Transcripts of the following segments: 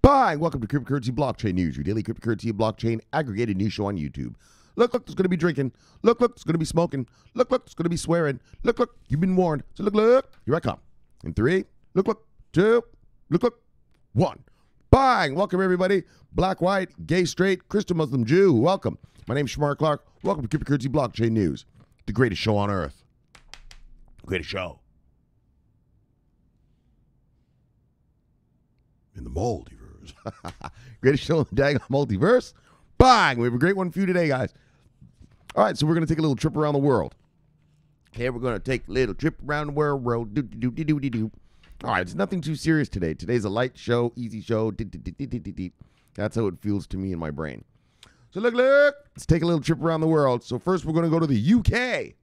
Bye. Welcome to Cryptocurrency Blockchain News, your daily cryptocurrency and blockchain aggregated news show on YouTube. Look, there's going to be drinking. Look, there's going to be smoking. Look, there's going to be swearing. Look, you've been warned. So look, here I come. In 3, look, 2, look, 1. Bang! Welcome, everybody. Black, white, gay, straight, Christian, Muslim, Jew. Welcome. My name's Shomari Clarke. Welcome to Cryptocurrency Blockchain News, the greatest show on earth. Greatest show. In the multiverse. Greatest show in the daggone multiverse. Bang! We have a great one for you today, guys. All right, so we're going to take a little trip around the world. Okay, we're going to take a little trip around the world. Do. All right, it's nothing too serious today. Today's a light show, easy show. That's how it feels to me in my brain. So look, let's take a little trip around the world. So first we're going to go to the UK,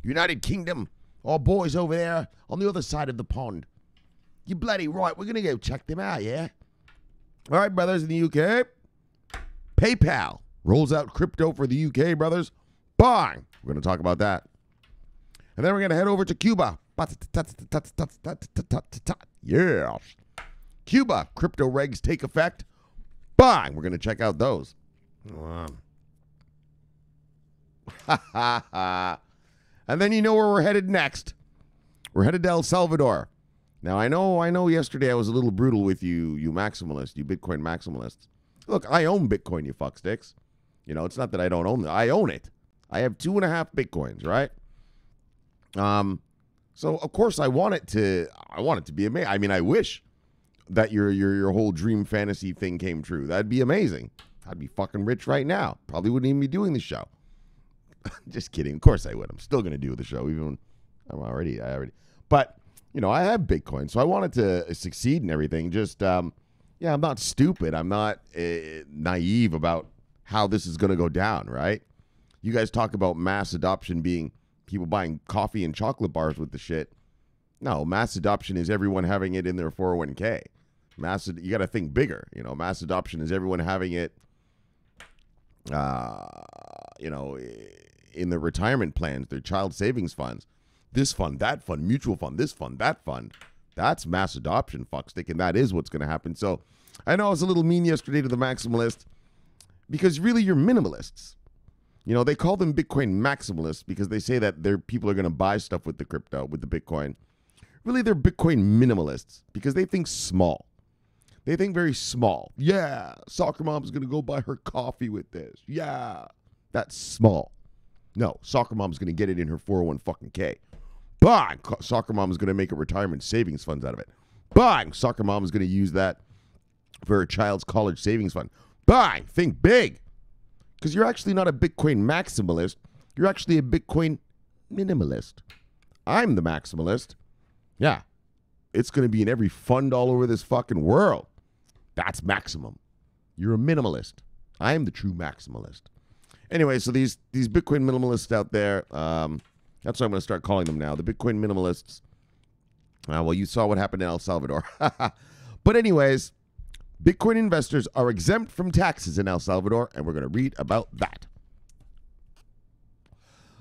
United Kingdom. All boys over there on the other side of the pond. You bloody right. We're going to go check them out, yeah? All right, brothers in the UK. PayPal rolls out crypto for the UK, brothers. Bang! We're going to talk about that. And then we're going to head over to Cuba. Yeah. Cuba, crypto regs take effect. Bang! We're going to check out those. And then you know where we're headed next. We're headed to El Salvador. Now, I know yesterday I was a little brutal with you maximalists, you Bitcoin maximalists. Look, I own Bitcoin, you fucksticks. You know, it's not that I don't own it. I own it. I have 2.5 Bitcoins, right? So of course I want it to be amazing. I mean, I wish that your whole dream fantasy thing came true. That'd be amazing. I'd be fucking rich right now. Probably wouldn't even be doing the show. Just kidding. Of course I would. I'm still gonna do the show, even when I already. But you know, I have Bitcoin, so I wanted to succeed in everything. Just I'm not stupid. I'm not naive about how this is gonna go down, right? You guys talk about mass adoption being people buying coffee and chocolate bars with the shit. No, mass adoption is everyone having it in their 401k. You got to think bigger. You know, mass adoption is everyone having it, you know, in their retirement plans, their child savings funds, this fund, that fund, mutual fund, this fund, that fund. That's mass adoption, fuckstick, and that is what's going to happen. So I know I was a little mean yesterday to the maximalist because really you're minimalists. You know, they call them Bitcoin maximalists because they say that their people are going to buy stuff with the crypto, with the Bitcoin. Really, they're Bitcoin minimalists because they think small. They think very small. Yeah, soccer mom's going to go buy her coffee with this. Yeah, that's small. No, soccer mom's going to get it in her 401k. Bang! Soccer mom's going to make a retirement savings funds out of it. Bang! Soccer mom's going to use that for her child's college savings fund. Bang! Think big. Because you're actually not a Bitcoin maximalist. You're actually a Bitcoin minimalist. I'm the maximalist. Yeah. It's going to be in every fund all over this fucking world. That's maximum. You're a minimalist. I am the true maximalist. Anyway, so these Bitcoin minimalists out there, that's what I'm going to start calling them now. The Bitcoin minimalists. Well, you saw what happened in El Salvador. But anyways, Bitcoin investors are exempt from taxes in El Salvador, and we're going to read about that.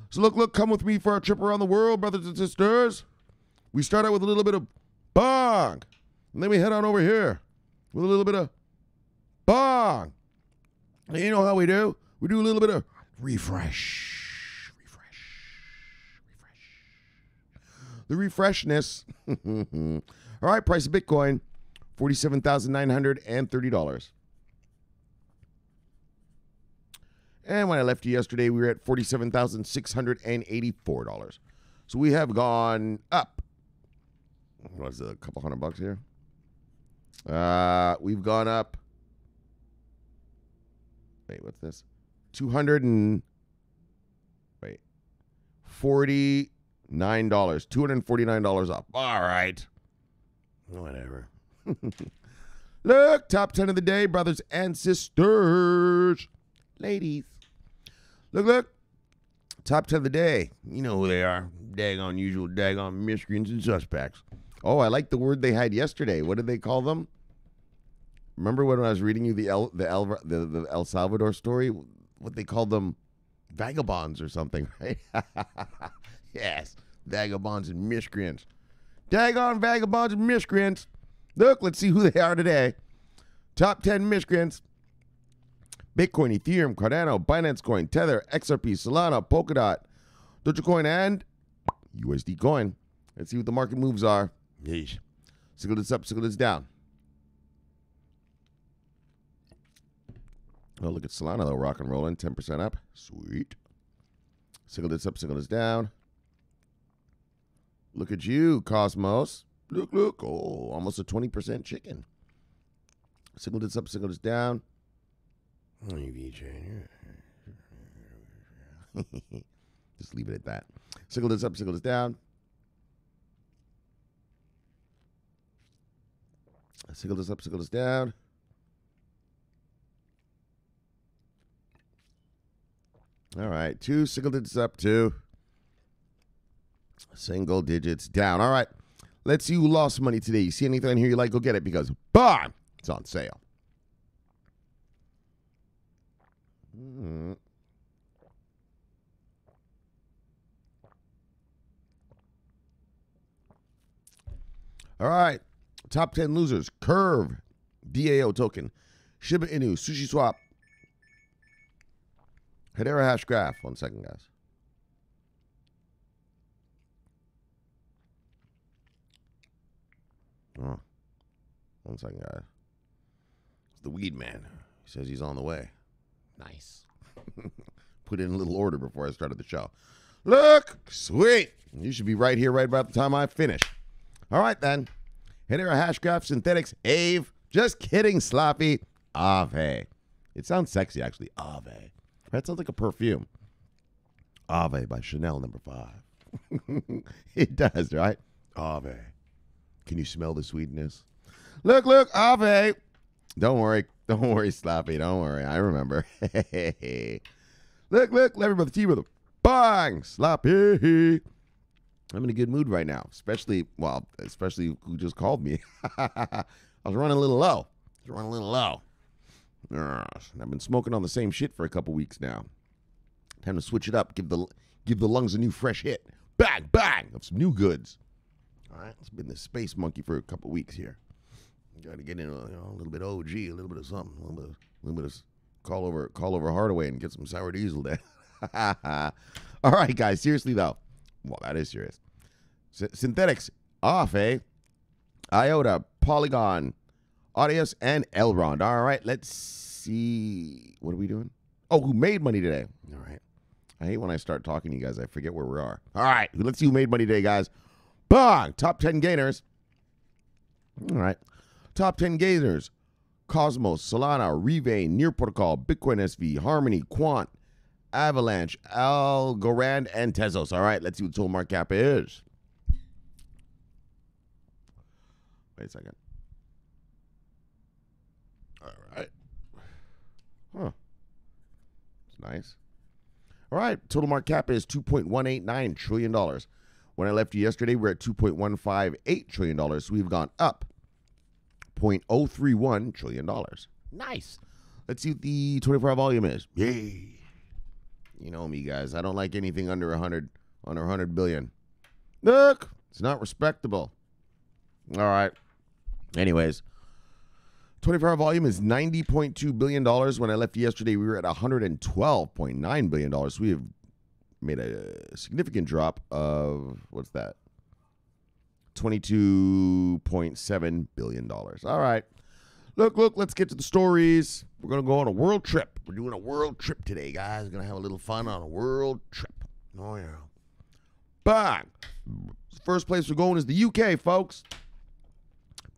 So look, come with me for our trip around the world, brothers and sisters. We start out with a little bit of bang, and then we head on over here with a little bit of bang. And you know how we do? We do a little bit of refresh. The refreshness. All right, price of Bitcoin. $47,930. And when I left you yesterday, we were at $47,684. So we have gone up. What's it, a couple $100 here? We've gone up. Wait, what's this? $249. $249 up. All right. Whatever. Look, top 10 of the day, brothers and sisters. Ladies. Look. Top 10 of the day. You know who they are. Daggone usual, daggone miscreants and suspects. Oh, I like the word they had yesterday. What did they call them? Remember when I was reading you the El Salvador story? What they called them? Vagabonds or something, right? Yes. Vagabonds and miscreants. Daggone vagabonds and miscreants. Look, let's see who they are today. Top 10 miscreants. Bitcoin, Ethereum, Cardano, Binance Coin, Tether, XRP, Solana, Polkadot, Dogecoin, and USD Coin. Let's see what the market moves are. Yeesh. Sickle this up, sickle this down. Oh, look at Solana, though, rock and rolling, 10% up. Sweet. Sickle this up, sickle this down. Look at you, Cosmos. Look, look. Oh, almost a 20% chicken. Sickle this up, sickle this down. Just leave it at that. Sickle this up, sickle this down. Sickle this up, sickle this down. All right, 2, sickle this up, 2. Single digits down. All right, let's see who lost money today. You see anything in here you like, go get it because, bam, it's on sale. All right, top 10 losers. Curve, DAO token, Shiba Inu, Sushi Swap, Hedera Hash Graph. 1 second, guys. Oh, 1 second, guys. It's the weed man. He says he's on the way. Nice. Put in a little order before I started the show. Look, sweet. You should be right here right about the time I finish. All right, then. Hedera Hash Graph, Synthetics, Ave. Just kidding, Sloppy. Ave. It sounds sexy, actually. Ave. That sounds like a perfume. Ave by Chanel No. 5. It does, right? Ave. Can you smell the sweetness? Look, look, Ave. Don't worry, Sloppy. Don't worry. I remember. Look, look, Larry Brother, T Brother. Bang, Sloppy. I'm in a good mood right now, especially who just called me. I was running a little low. I've been smoking on the same shit for a couple weeks now. Time to switch it up. Give the lungs a new fresh hit. Bang, bang of some new goods. All right, it's been the space monkey for a couple weeks here. Got to get in a little bit of OG, a little bit of something, a little bit of call over Hardaway and get some sour diesel there. All right, guys. Seriously though, well, that is serious. Synthetics off, eh? IOTA, Polygon, Audius, and Elrond. All right, let's see. What are we doing? Oh, who made money today? All right. I hate when I start talking to you guys. I forget where we are. All right, let's see who made money today, guys. Bang! Top 10 gainers. All right. Top 10 gainers. Cosmos, Solana, Revane, Near Protocol, Bitcoin SV, Harmony, Quant, Avalanche, Algorand, and Tezos. All right, let's see what the total market cap is. Wait a second. All right. Huh. It's nice. All right, total market cap is $2.189 trillion. When I left you yesterday, we're at $2.158 trillion. So we've gone up $0.031 trillion. Nice. Let's see what the 24-hour volume is. Yay. You know me, guys. I don't like anything under 100 billion. Look, it's not respectable. All right. Anyways, 24-hour volume is $90.2 billion. When I left yesterday, we were at $112.9 billion. So we have made a significant drop of, what's that? $22.7 billion. All right. Look, let's get to the stories. We're going to go on a world trip. We're doing a world trip today, guys. We're going to have a little fun on a world trip. Oh, yeah. Bang. First place we're going is the UK, folks.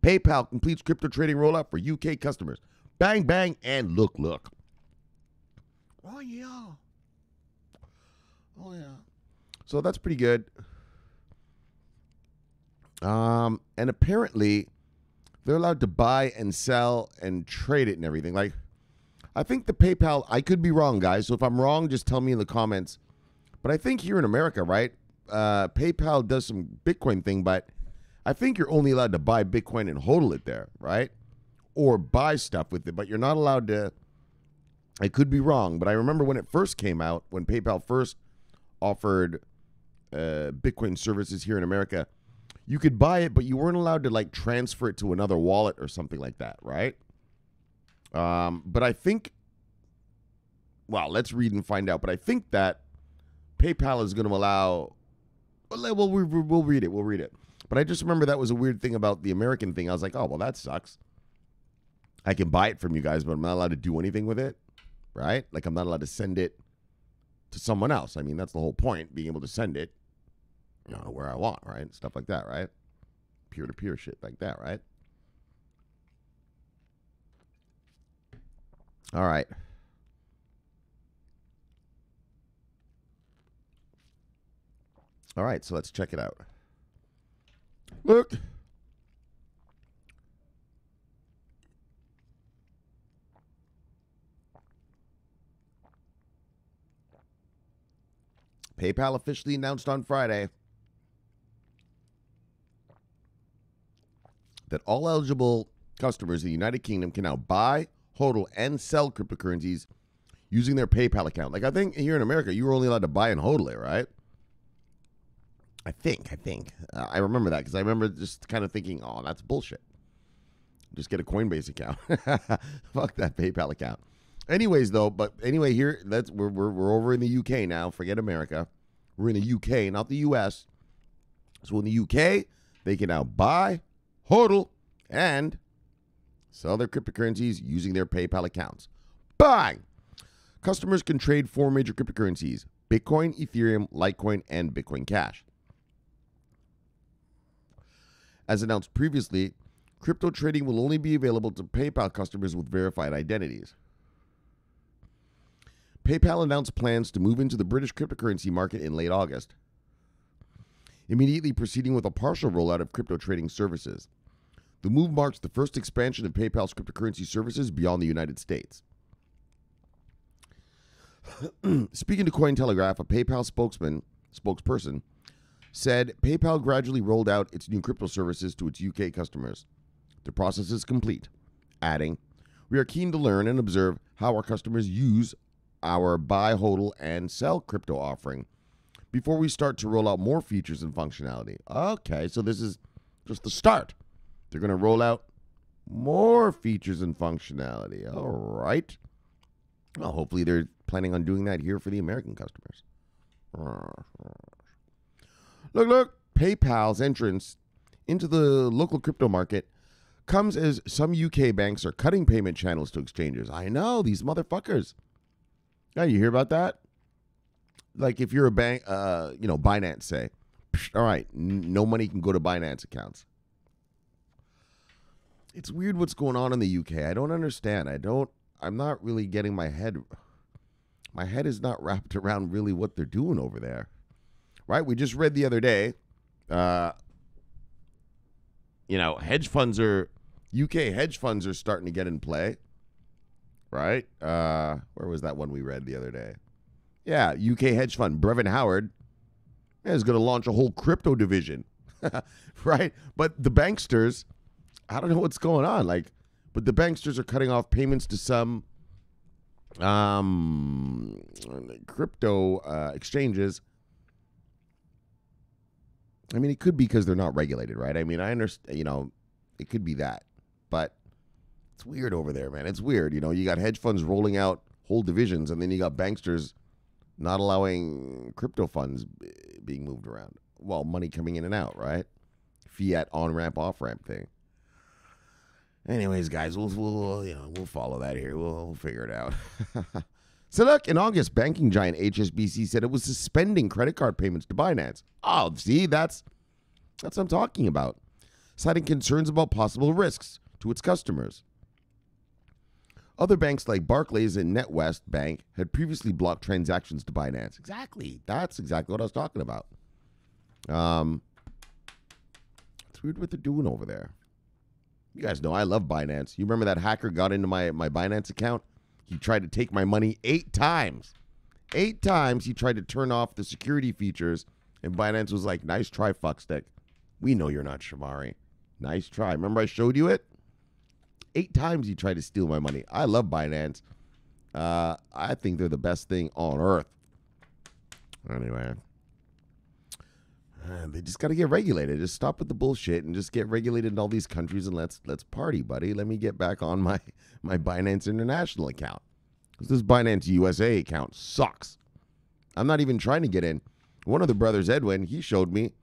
PayPal completes crypto trading rollout for UK customers. Bang, bang, and look. Oh, yeah. Oh, yeah. So that's pretty good. And apparently, they're allowed to buy and sell and trade it and everything. Like, I think the PayPal, I could be wrong, guys. So if I'm wrong, just tell me in the comments. But I think here in America, right, PayPal does some Bitcoin thing, but I think you're only allowed to buy Bitcoin and hodl it there, right? Or buy stuff with it, but you're not allowed to. I could be wrong, but I remember when it first came out, when PayPal first offered Bitcoin services here in America, you could buy it, but you weren't allowed to like transfer it to another wallet or something like that, right? But I think, well, let's read and find out. But I think that PayPal is going to allow. Well, we'll read it. We'll read it. But I just remember that was a weird thing about the American thing. I was like, oh, well, that sucks. I can buy it from you guys, but I'm not allowed to do anything with it, right? Like, I'm not allowed to send it to someone else. I mean, that's the whole point, being able to send it, where I want, right? Stuff like that, right? Peer-to-peer shit like that, right? All right. All right, so let's check it out. Look. PayPal officially announced on Friday that all eligible customers in the United Kingdom can now buy, hodl, and sell cryptocurrencies using their PayPal account. Like, I think here in America, you were only allowed to buy and hodl it, right? I think. I remember that because I remember just kind of thinking, oh, that's bullshit. Just get a Coinbase account. Fuck that PayPal account. Anyways, though, here we're over in the UK now. Forget America. We're in the UK, not the US. So in the UK, they can now buy, hodl, and sell their cryptocurrencies using their PayPal accounts. Bang! Customers can trade 4 major cryptocurrencies: Bitcoin, Ethereum, Litecoin, and Bitcoin Cash. As announced previously, crypto trading will only be available to PayPal customers with verified identities. PayPal announced plans to move into the British cryptocurrency market in late August, immediately proceeding with a partial rollout of crypto trading services. The move marks the first expansion of PayPal's cryptocurrency services beyond the United States. Speaking to Cointelegraph, a PayPal spokesperson said PayPal gradually rolled out its new crypto services to its UK customers. The process is complete, adding, "We are keen to learn and observe how our customers use our buy, hodl, and sell crypto offering before we start to roll out more features and functionality." Okay, so this is just the start. They're going to roll out more features and functionality. All right. Well, hopefully they're planning on doing that here for the American customers. Look, PayPal's entrance into the local crypto market comes as some UK banks are cutting payment channels to exchanges. I know, these motherfuckers. Now, you hear about that? Like, if you're a bank, Binance, say, all right, no money can go to Binance accounts. It's weird what's going on in the UK. I don't understand. I'm not really getting my head is not wrapped around really what they're doing over there. Right? We just read the other day, UK hedge funds are starting to get in play. Right? Where was that one we read the other day? Yeah, UK hedge fund, Brevin Howard, is going to launch a whole crypto division. Right? But the banksters, I don't know what's going on. But the banksters are cutting off payments to some crypto exchanges. I mean, it could be because they're not regulated, right? I mean, I understand, it could be that. But it's weird over there, man. It's weird. You got hedge funds rolling out whole divisions, and then you got banksters not allowing crypto funds being moved around. Well, money coming in and out, right? Fiat on-ramp, off-ramp thing. Anyways, guys, we'll follow that here. We'll figure it out. So look, in August, banking giant HSBC said it was suspending credit card payments to Binance. Oh, see, that's what I'm talking about. Citing concerns about possible risks to its customers. Other banks like Barclays and NatWest Bank had previously blocked transactions to Binance. Exactly. That's exactly what I was talking about. It's weird what they're doing over there. You guys know I love Binance. You remember that hacker got into my Binance account? He tried to take my money 8 times. 8 times he tried to turn off the security features, and Binance was like, nice try, fuckstick. We know you're not Shomari. Nice try. Remember I showed you it? 8 times he tried to steal my money. I love Binance. I think they're the best thing on earth. Anyway. They just got to get regulated. Just stop with the bullshit and just get regulated in all these countries and let's party, buddy. Let me get back on my Binance International account because this Binance USA account sucks. I'm not even trying to get in. One of the brothers, Edwin, he showed me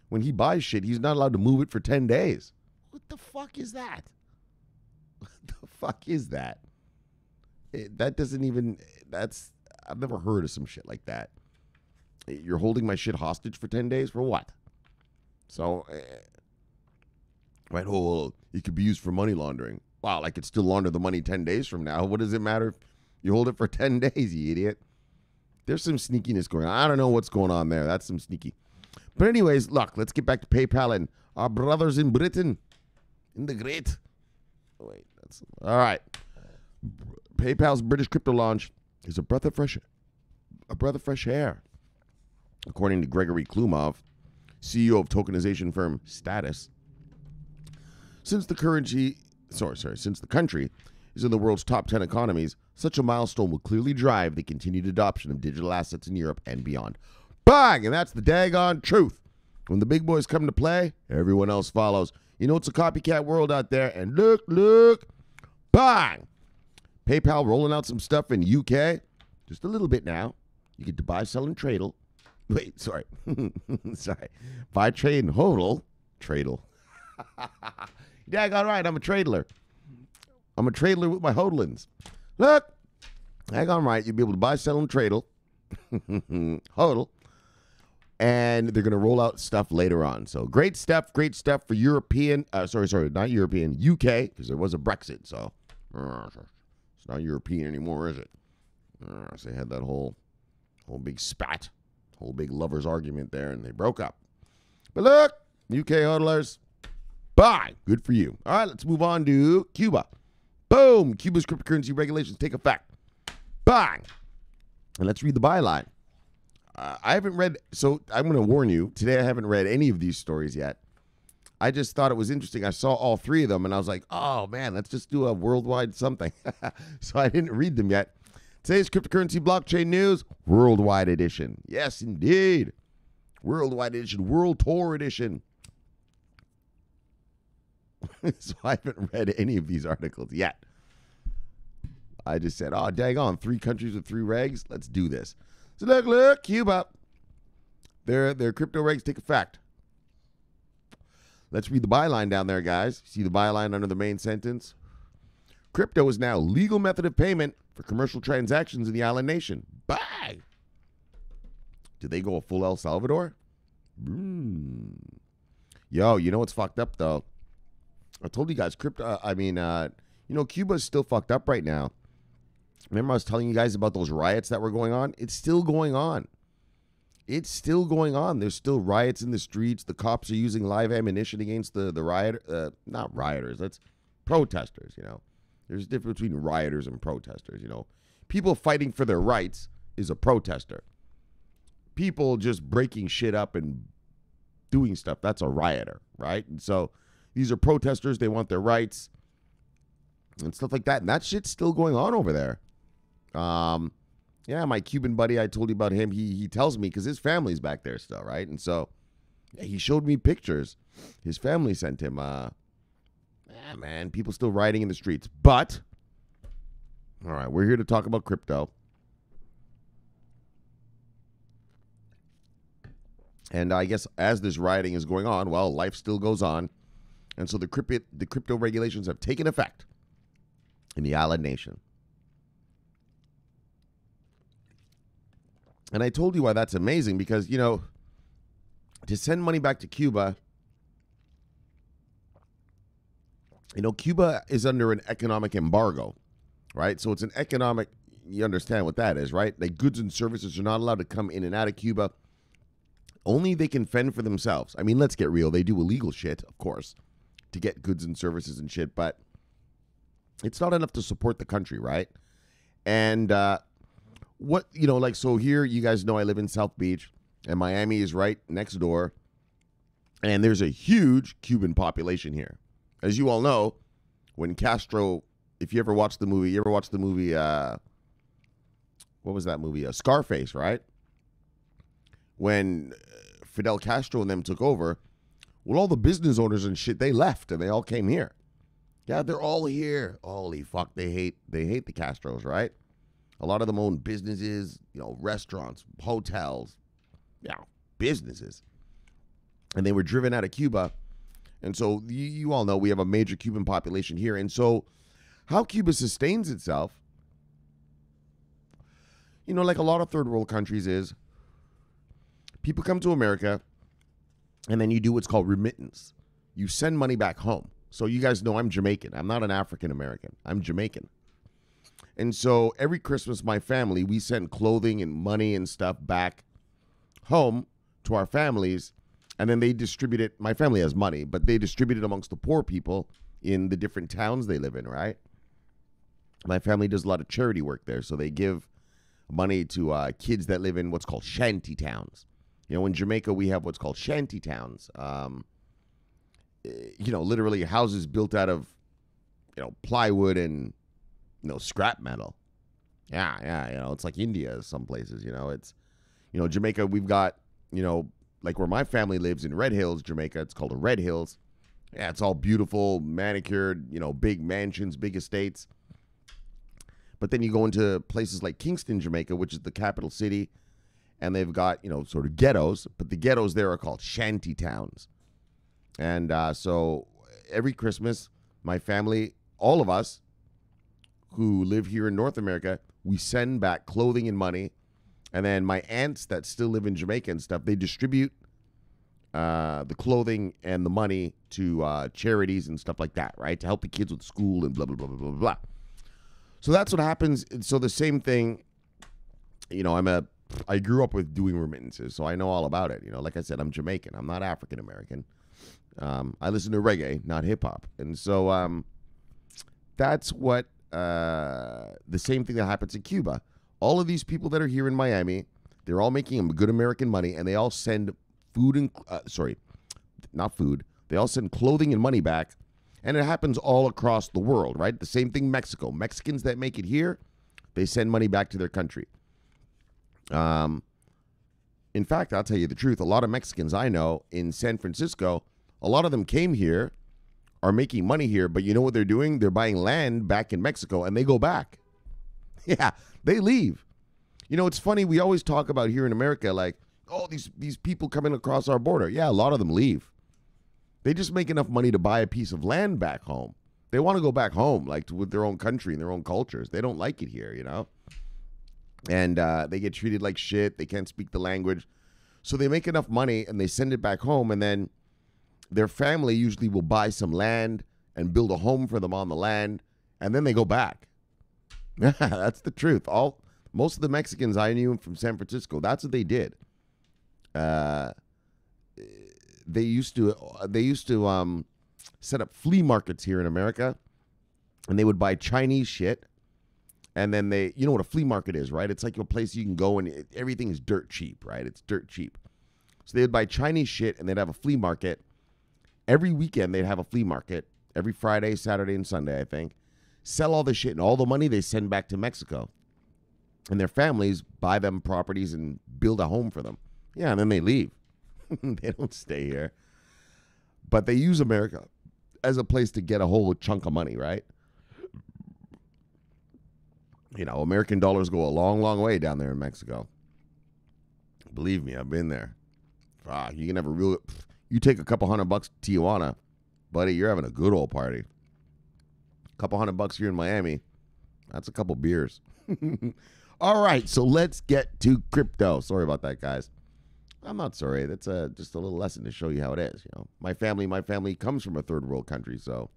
when he buys shit, he's not allowed to move it for 10 days. What the fuck is that? What the fuck is that? That doesn't even, I've never heard of some shit like that. You're holding my shit hostage for 10 days for what? So, right, well, it could be used for money laundering. Wow, I could still launder the money 10 days from now. What does it matter if you hold it for 10 days, you idiot? There's some sneakiness going on. I don't know what's going on there. That's some sneaky. But anyways, look, let's get back to PayPal and our brothers in Britain. In the great. Oh, wait, that's all right. PayPal's British crypto launch is a breath of fresh air. According to Gregory Klumov, CEO of tokenization firm Status, since the country is in the world's top 10 economies, such a milestone will clearly drive the continued adoption of digital assets in Europe and beyond. Bang! And that's the daggone truth. When the big boys come to play, everyone else follows. You know, it's a copycat world out there. And look, bang! PayPal rolling out some stuff in UK. Just a little bit now. You get to buy, sell, and tradle. Wait, sorry. Sorry. Buy, trade, and hodl. Tradle. Daggone right, I'm a tradler. I'm a tradler with my hodlins. Look. Daggone right, you'll be able to buy, sell, and tradle. Hodl. And they're going to roll out stuff later on. So great stuff for European, not European, UK, because there was a Brexit. So it's not European anymore, is it? So they had that whole big spat, whole big lovers argument there, and they broke up. But look, UK hodlers, bye. Good for you. All right, let's move on to Cuba. Boom. Cuba's cryptocurrency regulations take effect. Bang. And let's read the byline. I haven't read, so I'm going to warn you, today I haven't read any of these stories yet. I just thought it was interesting. I saw all three of them, and I was like, oh, man, let's just do a worldwide something. So I didn't read them yet. Today's cryptocurrency blockchain news, worldwide edition. Yes, indeed. Worldwide edition, world tour edition. So I haven't read any of these articles yet. I just said, oh, daggone, 3 countries with 3 regs. Let's do this. So look, Cuba. Their crypto regs take effect. Let's read the byline down there, guys. See the byline under the main sentence? Crypto is now legal method of payment for commercial transactions in the island nation. Bang! Did they go a full El Salvador? Yo, you know what's fucked up, though? I told you guys, Cuba is still fucked up right now. Remember I was telling you guys about those riots that were going on? It's still going on. It's still going on. There's still riots in the streets. The cops are using live ammunition against the not rioters. That's protesters, you know. There's a difference between rioters and protesters, you know. People fighting for their rights is a protester. People just breaking shit up and doing stuff, that's a rioter, right? And so these are protesters. They want their rights and stuff like that. And that shit's still going on over there. Yeah, my Cuban buddy, I told you about him. He tells me because his family's back there still, right? And so he showed me pictures. His family sent him. Man, people still rioting in the streets. But, all right, we're here to talk about crypto. And I guess as this rioting is going on, well, life still goes on. And so the crypto regulations have taken effect in the island nation. And I told you why that's amazing because, you know, to send money back to Cuba, you know, Cuba is under an economic embargo, right? So it's an economic, you understand what that is, right? Like goods and services are not allowed to come in and out of Cuba. Only they can fend for themselves. I mean, let's get real. They do illegal shit, of course, to get goods and services and shit, but it's not enough to support the country, right? And so here, you guys know I live in South Beach, and Miami is right next door, and there's a huge Cuban population here. As you all know, when Castro, if you ever watched the movie, what was that movie? Scarface, right? When Fidel Castro and them took over, well, all the business owners and shit, they left and they all came here. Yeah, they're all here. Holy fuck, they hate the Castros, right? A lot of them own businesses, restaurants, hotels, businesses. And they were driven out of Cuba. And so you all know we have a major Cuban population here. And so how Cuba sustains itself, like a lot of third world countries is, people come to America and then you do what's called remittance. You send money back home. So you guys know I'm Jamaican. I'm not an African American. I'm Jamaican. And so every Christmas, my family, we send clothing and money and stuff back home to our families. And then they distribute it. My family has money, but they distribute it amongst the poor people in the different towns they live in, right? My family does a lot of charity work there. So they give money to kids that live in what's called shanty towns. In Jamaica, we have what's called shanty towns. Literally houses built out of, plywood and, scrap metal. Yeah. It's like India, some places, it's, Jamaica, we've got, like where my family lives in Red Hills, Jamaica, it's called the Red Hills. Yeah, it's all beautiful, manicured, big mansions, big estates. But then you go into places like Kingston, Jamaica, which is the capital city, and they've got, sort of ghettos, but the ghettos there are called shanty towns. And so every Christmas, my family, all of us who live here in North America, we send back clothing and money. And then my aunts that still live in Jamaica and stuff, they distribute the clothing and the money to charities and stuff like that, right? To help the kids with school and blah, blah, blah, blah, blah, blah. So that's what happens. So the same thing, I grew up with doing remittances, so I know all about it. Like I said, I'm Jamaican. I'm not African American. I listen to reggae, not hip hop. And so that's what the same thing that happens in Cuba. All of these people that are here in Miami, they're all making good American money, and they all send food and not food. They all send clothing and money back, and it happens all across the world, right? The same thing, Mexico. Mexicans that make it here, they send money back to their country. In fact, I'll tell you the truth. A lot of Mexicans I know in San Francisco, a lot of them came here, are making money here, but you know what they're doing? They're buying land back in Mexico, and they go back. Yeah, they leave. It's funny. We always talk about here in America, like, oh, these people coming across our border. Yeah, a lot of them leave. They just make enough money to buy a piece of land back home. They want to go back home, like with their own country and their own cultures. They don't like it here, And they get treated like shit. They can't speak the language. So they make enough money and they send it back home. And then their family usually will buy some land and build a home for them on the land. And then they go back. That's the truth. Most of the Mexicans I knew from San Francisco, that's what they did. They used to set up flea markets here in America, and they would buy Chinese shit. And then you know what a flea market is, right? It's like a place you can go and everything is dirt cheap, right? It's dirt cheap. So they would buy Chinese shit and they'd have a flea market. Every weekend they'd have a flea market. Every Friday, Saturday, and Sunday, I think. Sell all the shit, and all the money they send back to Mexico. And their families buy them properties and build a home for them. Yeah, and then they leave. They don't stay here. But they use America as a place to get a whole chunk of money, right? American dollars go a long, long way down there in Mexico. Believe me, I've been there. You can have you take a couple $100 to Tijuana, buddy, you're having a good old party. Couple $100 here in Miami, that's a couple beers. All right, so let's get to crypto. Sorry about that, guys. I'm not sorry. That's just a little lesson to show you how it is. My family comes from a third world country, so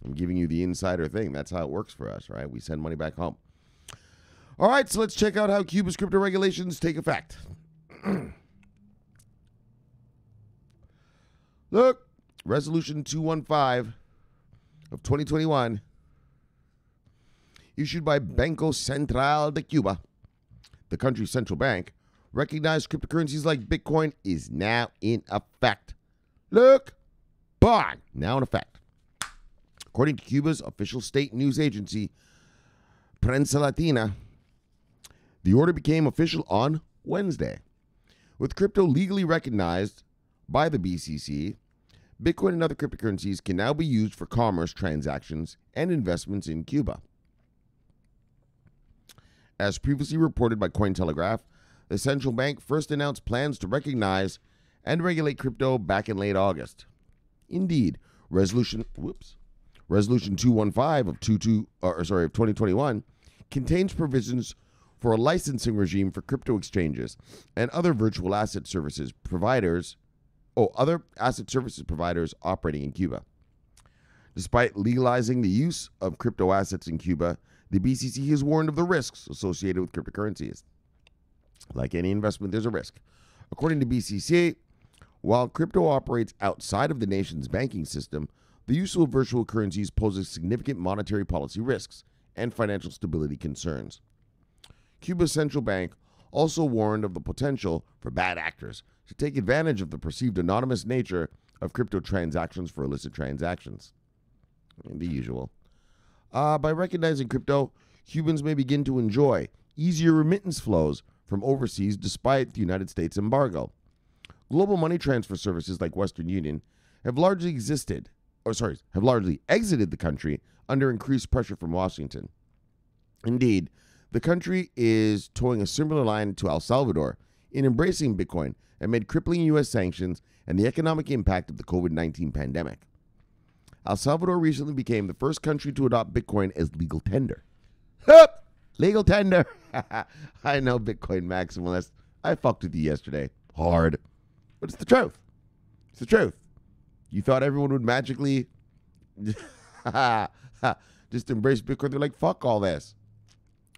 I'm giving you the insider thing. That's how it works for us, right? We send money back home. All right, so let's check out how Cuba's crypto regulations take effect. Look, Resolution 215 of 2021, issued by Banco Central de Cuba, the country's central bank, recognized cryptocurrencies like Bitcoin is now in effect. Look, bang, now in effect. According to Cuba's official state news agency, Prensa Latina, the order became official on Wednesday. With crypto legally recognized by the BCC, Bitcoin and other cryptocurrencies can now be used for commerce transactions and investments in Cuba. As previously reported by Cointelegraph, the central bank first announced plans to recognize and regulate crypto back in late August. Indeed, Resolution 215 of 2021 contains provisions for a licensing regime for crypto exchanges and other virtual asset services providers operating in Cuba. Despite legalizing the use of crypto assets in Cuba, the BCC has warned of the risks associated with cryptocurrencies. Like any investment, there's a risk. According to BCC, while crypto operates outside of the nation's banking system, the use of virtual currencies poses significant monetary policy risks and financial stability concerns. Cuba's central bank also warned of the potential for bad actors to take advantage of the perceived anonymous nature of crypto transactions for illicit transactions. The usual. By recognizing crypto, Cubans may begin to enjoy easier remittance flows from overseas despite the United States embargo. Global money transfer services like Western Union have largely exited the country under increased pressure from Washington. Indeed, the country is towing a similar line to El Salvador in embracing Bitcoin amid crippling U.S. sanctions and the economic impact of the COVID-19 pandemic. El Salvador recently became the first country to adopt Bitcoin as legal tender. Legal tender. I know, Bitcoin maximalist. I fucked with you yesterday. Hard. But it's the truth. It's the truth. You thought everyone would magically just embrace Bitcoin. They're like, fuck all this.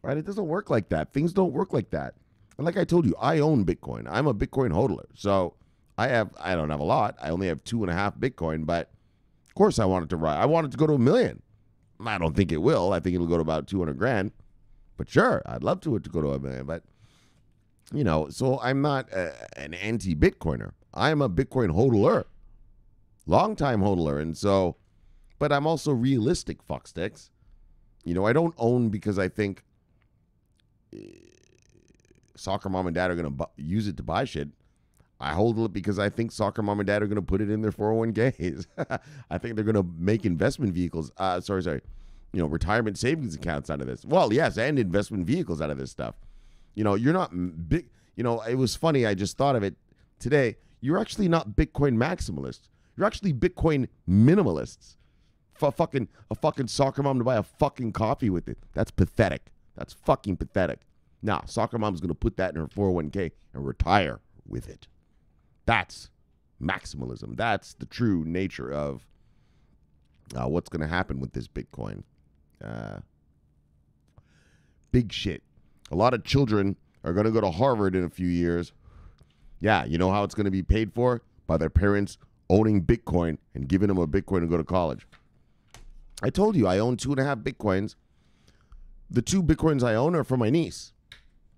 Right? It doesn't work like that. Things don't work like that. And like I told you, I own Bitcoin. I'm a Bitcoin hodler. So I don't have a lot. I only have 2.5 Bitcoin, but of course I want it to rise. I want it to go to 1 million. I don't think it will. I think it'll go to about 200 grand. But sure, I'd love it to go to 1 million. But, so I'm not an anti-Bitcoiner. I'm a Bitcoin hodler. Long-time hodler. And so, but I'm also realistic, fucksticks. I don't own because I think soccer mom and dad are going to use it to buy shit. I hold it because I think soccer mom and dad are going to put it in their 401ks. I think they're going to make investment vehicles. Retirement savings accounts out of this. Well, yes, and investment vehicles out of this stuff. You're not big. It was funny. I just thought of it today. You're actually not Bitcoin maximalists. You're actually Bitcoin minimalists. For a fucking soccer mom to buy a fucking coffee with it. That's pathetic. That's fucking pathetic. Nah, soccer mom's going to put that in her 401k and retire with it. That's maximalism. That's the true nature of what's going to happen with this Bitcoin. Big shit. A lot of children are going to go to Harvard in a few years. Yeah, you know how it's going to be paid for? By their parents owning Bitcoin and giving them a Bitcoin to go to college. I told you I own 2.5 Bitcoins. The 2 Bitcoins I own are for my niece.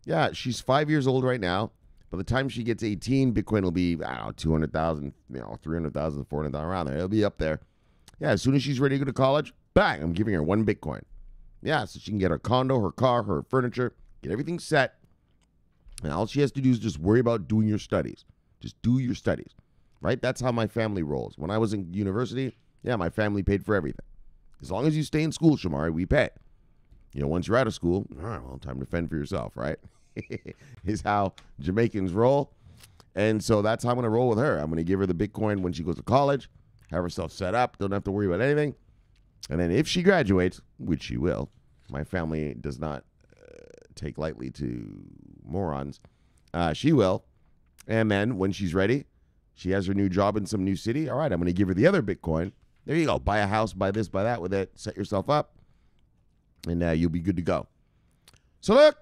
Yeah, she's 5 years old right now. By the time she gets 18, Bitcoin will be, 200,000, 300,000, 400,000, around there. It'll be up there. Yeah, as soon as she's ready to go to college, bang, I'm giving her 1 Bitcoin. Yeah, so she can get her condo, her car, her furniture, get everything set. And all she has to do is just worry about doing your studies. Just do your studies, right? That's how my family rolls. When I was in university, my family paid for everything. As long as you stay in school, Shomari, we pay. Once you're out of school, all right, well, time to fend for yourself, right? Is how Jamaicans roll. And so that's how I'm going to roll with her. I'm going to give her the Bitcoin when she goes to college, have herself set up, don't have to worry about anything. And then if she graduates, which she will, my family does not take lightly to morons, she will. And then when she's ready, she has her new job in some new city. All right, I'm going to give her the other Bitcoin. There you go. Buy a house, buy this, buy that with it. Set yourself up, and you'll be good to go. So look.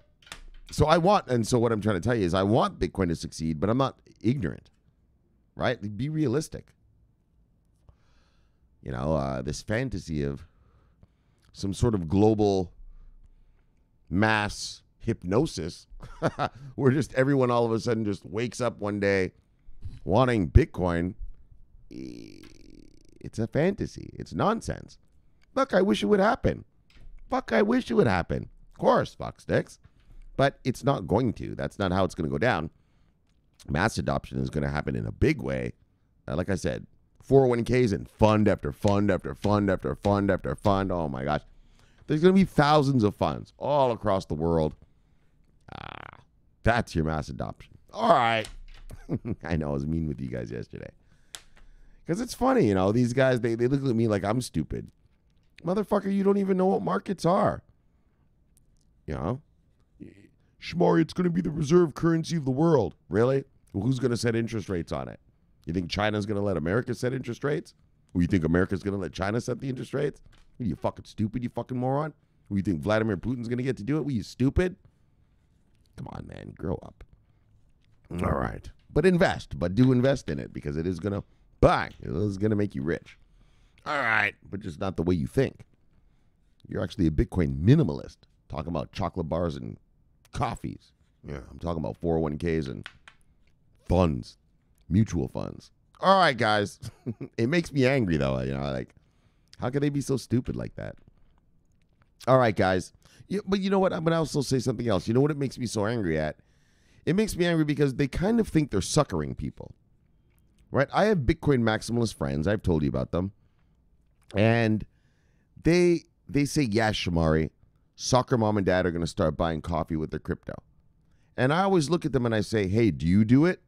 So what I'm trying to tell you is I want Bitcoin to succeed, but I'm not ignorant, right? Be realistic. This fantasy of some sort of global mass hypnosis where just everyone all of a sudden just wakes up one day wanting Bitcoin. It's a fantasy. It's nonsense. Look, I wish it would happen. Fuck, I wish it would happen. Of course, fuck sticks. But it's not going to. That's not how it's going to go down. Mass adoption is going to happen in a big way. Like I said, 401ks and fund after fund after fund after fund after fund. Oh my gosh. There's going to be thousands of funds all across the world. That's your mass adoption. All right. I know I was mean with you guys yesterday. Because it's funny, these guys, they look at me like I'm stupid. Motherfucker, you don't even know what markets are. Shomari, it's going to be the reserve currency of the world. Really? Well, who's going to set interest rates on it? You think China's going to let America set interest rates? Or you think America's going to let China set the interest rates? Are you fucking stupid, you fucking moron? Or you think Vladimir Putin's going to get to do it? Were you stupid? Come on, man. Grow up. All right. But invest. But do invest in it because it is going to buy. It is going to make you rich. All right. But just not the way you think. You're actually a Bitcoin minimalist. Talking about chocolate bars and coffees. Yeah, I'm talking about 401ks and funds. Mutual funds. All right, guys. It makes me angry, though. Like, how can they be so stupid like that? All right, guys. Yeah, but you know what? I'm going to also say something else. You know what it makes me so angry at? It makes me angry because they kind of think they're suckering people. Right? I have Bitcoin maximalist friends. I've told you about them. And they say, yeah, Shomari, soccer mom and dad are going to start buying coffee with their crypto. And I always look at them and I say, hey, do you do it?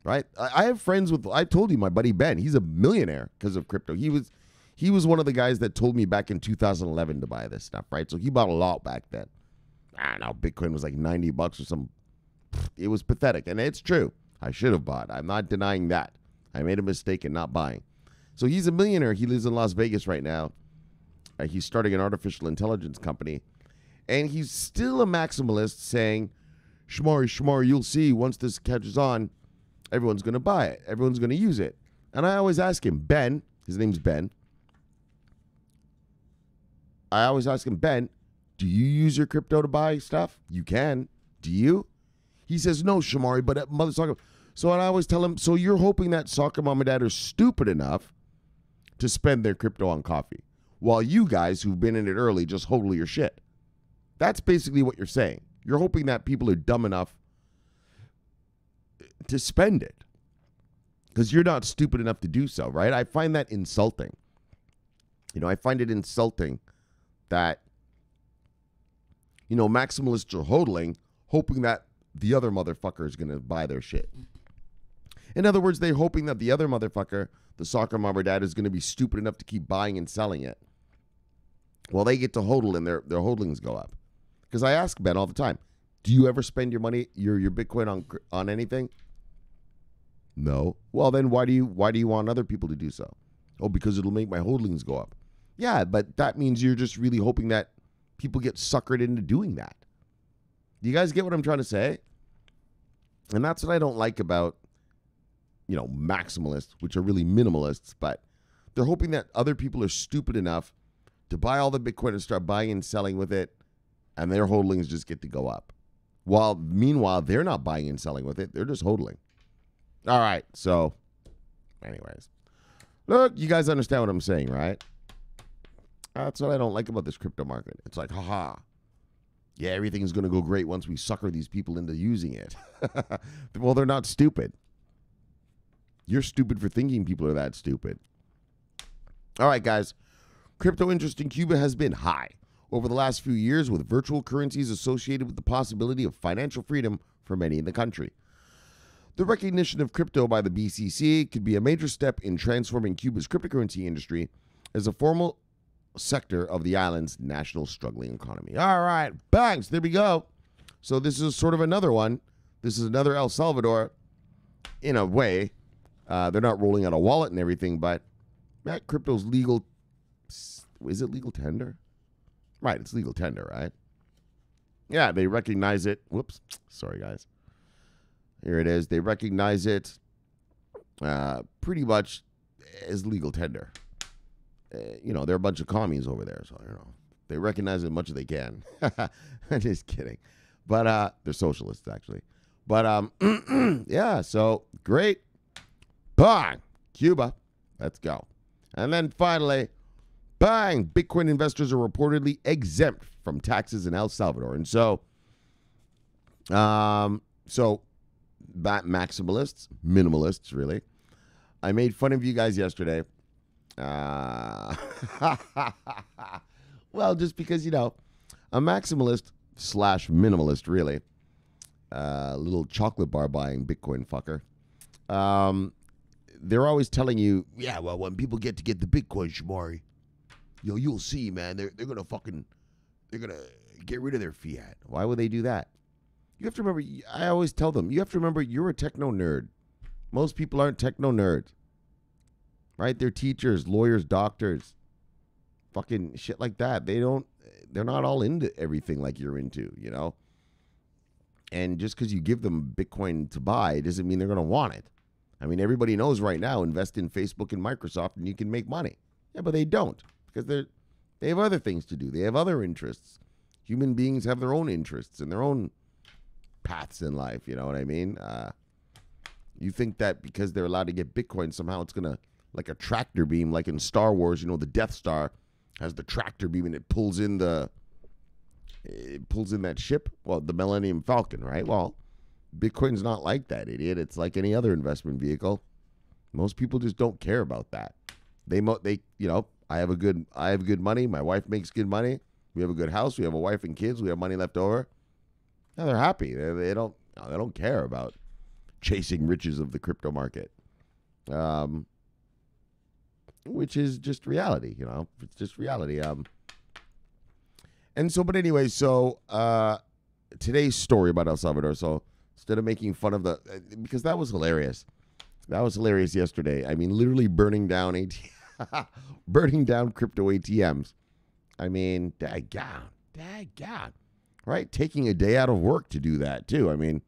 Right? I have friends with, I told you, my buddy Ben, he's a millionaire because of crypto. He was one of the guys that told me back in 2011 to buy this stuff, right? So he bought a lot back then. I don't know, Bitcoin was like $90 or something. It was pathetic. And it's true. I should have bought. I'm not denying that. I made a mistake in not buying. So he's a millionaire. He lives in Las Vegas right now. He's starting an artificial intelligence company. And he's still a maximalist saying, Shomari, you'll see once this catches on, everyone's going to buy it. Everyone's going to use it. And I always ask him, Ben, his name's Ben. I always ask him, Ben, do you use your crypto to buy stuff? You can. Do you? He says, no, Shomari, but mother soccer. So I always tell him, so you're hoping that soccer mom and dad are stupid enough to spend their crypto on coffee, while you guys who've been in it early just hodl your shit. That's basically what you're saying. You're hoping that people are dumb enough to spend it because you're not stupid enough to do so, right? I find that insulting. I find it insulting that, maximalists are hodling, hoping that the other motherfucker is going to buy their shit. In other words, they're hoping that the other motherfucker, the soccer mom or dad, is going to be stupid enough to keep buying and selling it. Well, they get to hodl and their hodlings go up. Because I ask Ben all the time, do you ever spend your money, your Bitcoin on anything? No. Well, then why do you want other people to do so? Oh, because it'll make my hodlings go up. Yeah, but that means you're just really hoping that people get suckered into doing that. Do you guys get what I'm trying to say? And that's what I don't like about, maximalists, which are really minimalists, but they're hoping that other people are stupid enough to buy all the Bitcoin and start buying and selling with it, and their hodlings just get to go up. While, meanwhile, they're not buying and selling with it. They're just hodling. All right, so, anyways. Look, you guys understand what I'm saying, right? That's what I don't like about this crypto market. It's like, haha. Yeah, everything's going to go great once we sucker these people into using it. Well, they're not stupid. You're stupid for thinking people are that stupid. All right, guys. Crypto interest in Cuba has been high over the last few years, with virtual currencies associated with the possibility of financial freedom for many in the country. The recognition of crypto by the BCC could be a major step in transforming Cuba's cryptocurrency industry as a formal sector of the island's national struggling economy. All right, bangs, there we go. So this is sort of another one. This is another El Salvador, in a way. They're not rolling out a wallet and everything, but that crypto's legal. Is it legal tender? Right, it's legal tender, right? Yeah, they recognize it. Whoops, sorry, guys. Here it is. They recognize it pretty much as legal tender. They're a bunch of commies over there, so they recognize it as much as they can. I'm just kidding, but they're socialists actually. But yeah, so great, bang, Cuba, let's go, and then finally, bang, Bitcoin investors are reportedly exempt from taxes in El Salvador, and so maximalists, minimalists, really. I made fun of you guys yesterday. Well, just because, a maximalist slash minimalist, really. Little chocolate bar buying Bitcoin fucker. They're always telling you, yeah, well, when people get the Bitcoin, Shomari, you'll see, man, they're gonna get rid of their fiat. Why would they do that? You have to remember, I always tell them, you have to remember you're a techno nerd. Most people aren't techno nerds. Right? They're teachers, lawyers, doctors, fucking shit like that. They're not all into everything like you're into, And just because you give them Bitcoin to buy doesn't mean they're going to want it. I mean, everybody knows right now, invest in Facebook and Microsoft and you can make money. Yeah, but they don't because they have other things to do. They have other interests. Human beings have their own interests and their own paths in life. You know what I mean? You think that because they're allowed to get Bitcoin, somehow it's going to, like a tractor beam, like in Star Wars, the Death Star has the tractor beam and it pulls in that ship. Well, the Millennium Falcon, right? Well, Bitcoin's not like that, idiot. It's like any other investment vehicle. Most people just don't care about that. I have good money. My wife makes good money. We have a good house. We have a wife and kids. We have money left over. Now they're happy. They don't care about chasing riches of the crypto market. Which is just reality, It's just reality. Today's story about El Salvador. So instead of making fun of because that was hilarious. That was hilarious yesterday. I mean, literally burning down crypto ATMs. I mean, daggone. Right? Taking a day out of work to do that too. I mean,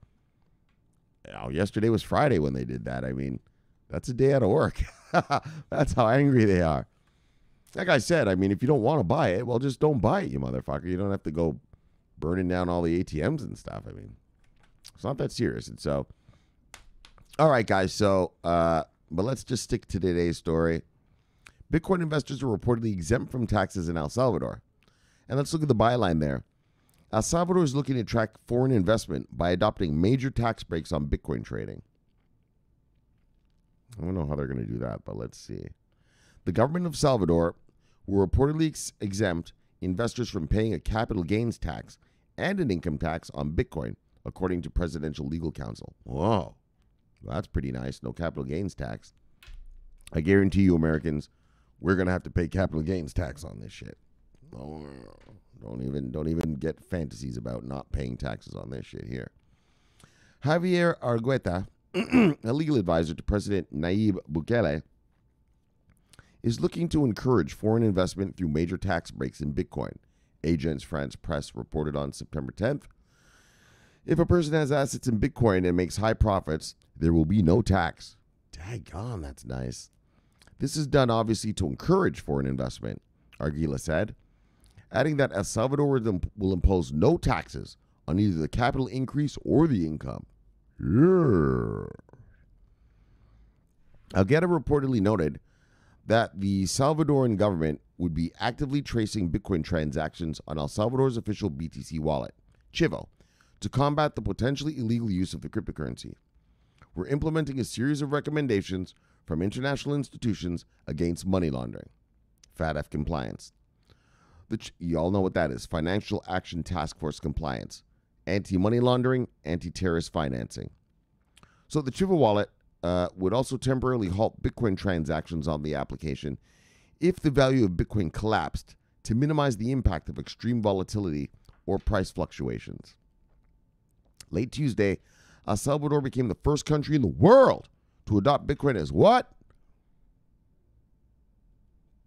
yesterday was Friday when they did that. I mean, that's a day out of work. That's how angry they are. Like I said, I mean, if you don't want to buy it, well, just don't buy it, you motherfucker. You don't have to go burning down all the ATMs and stuff. I mean, it's not that serious. And so, all right, guys. So, but let's just stick to today's story. Bitcoin investors are reportedly exempt from taxes in El Salvador. And let's look at the byline there. El Salvador is looking to attract foreign investment by adopting major tax breaks on Bitcoin trading. I don't know how they're going to do that, but let's see. The government of Salvador will reportedly exempt investors from paying a capital gains tax and an income tax on Bitcoin, according to Presidential Legal Counsel. Whoa, well, that's pretty nice. No capital gains tax. I guarantee you, Americans, we're going to have to pay capital gains tax on this shit. Oh, don't even get fantasies about not paying taxes on this shit here. Javier Argueta, a legal advisor to President Nayib Bukele, is looking to encourage foreign investment through major tax breaks in Bitcoin, Agence France Presse reported on September 10th. If a person has assets in Bitcoin and makes high profits, there will be no tax. Daggone, that's nice. This is done obviously to encourage foreign investment, Argueta said, adding that El Salvador will impose no taxes on either the capital increase or the income. Argueta reportedly noted that the Salvadoran government would be actively tracing Bitcoin transactions on El Salvador's official BTC wallet, Chivo, to combat the potentially illegal use of the cryptocurrency. We're implementing a series of recommendations from international institutions against money laundering, FATF compliance. You all know what that is, Financial Action Task Force compliance, anti-money laundering, anti-terrorist financing. So the Chivo wallet would also temporarily halt Bitcoin transactions on the application if the value of Bitcoin collapsed to minimize the impact of extreme volatility or price fluctuations. Late Tuesday, El Salvador became the first country in the world to adopt Bitcoin as what?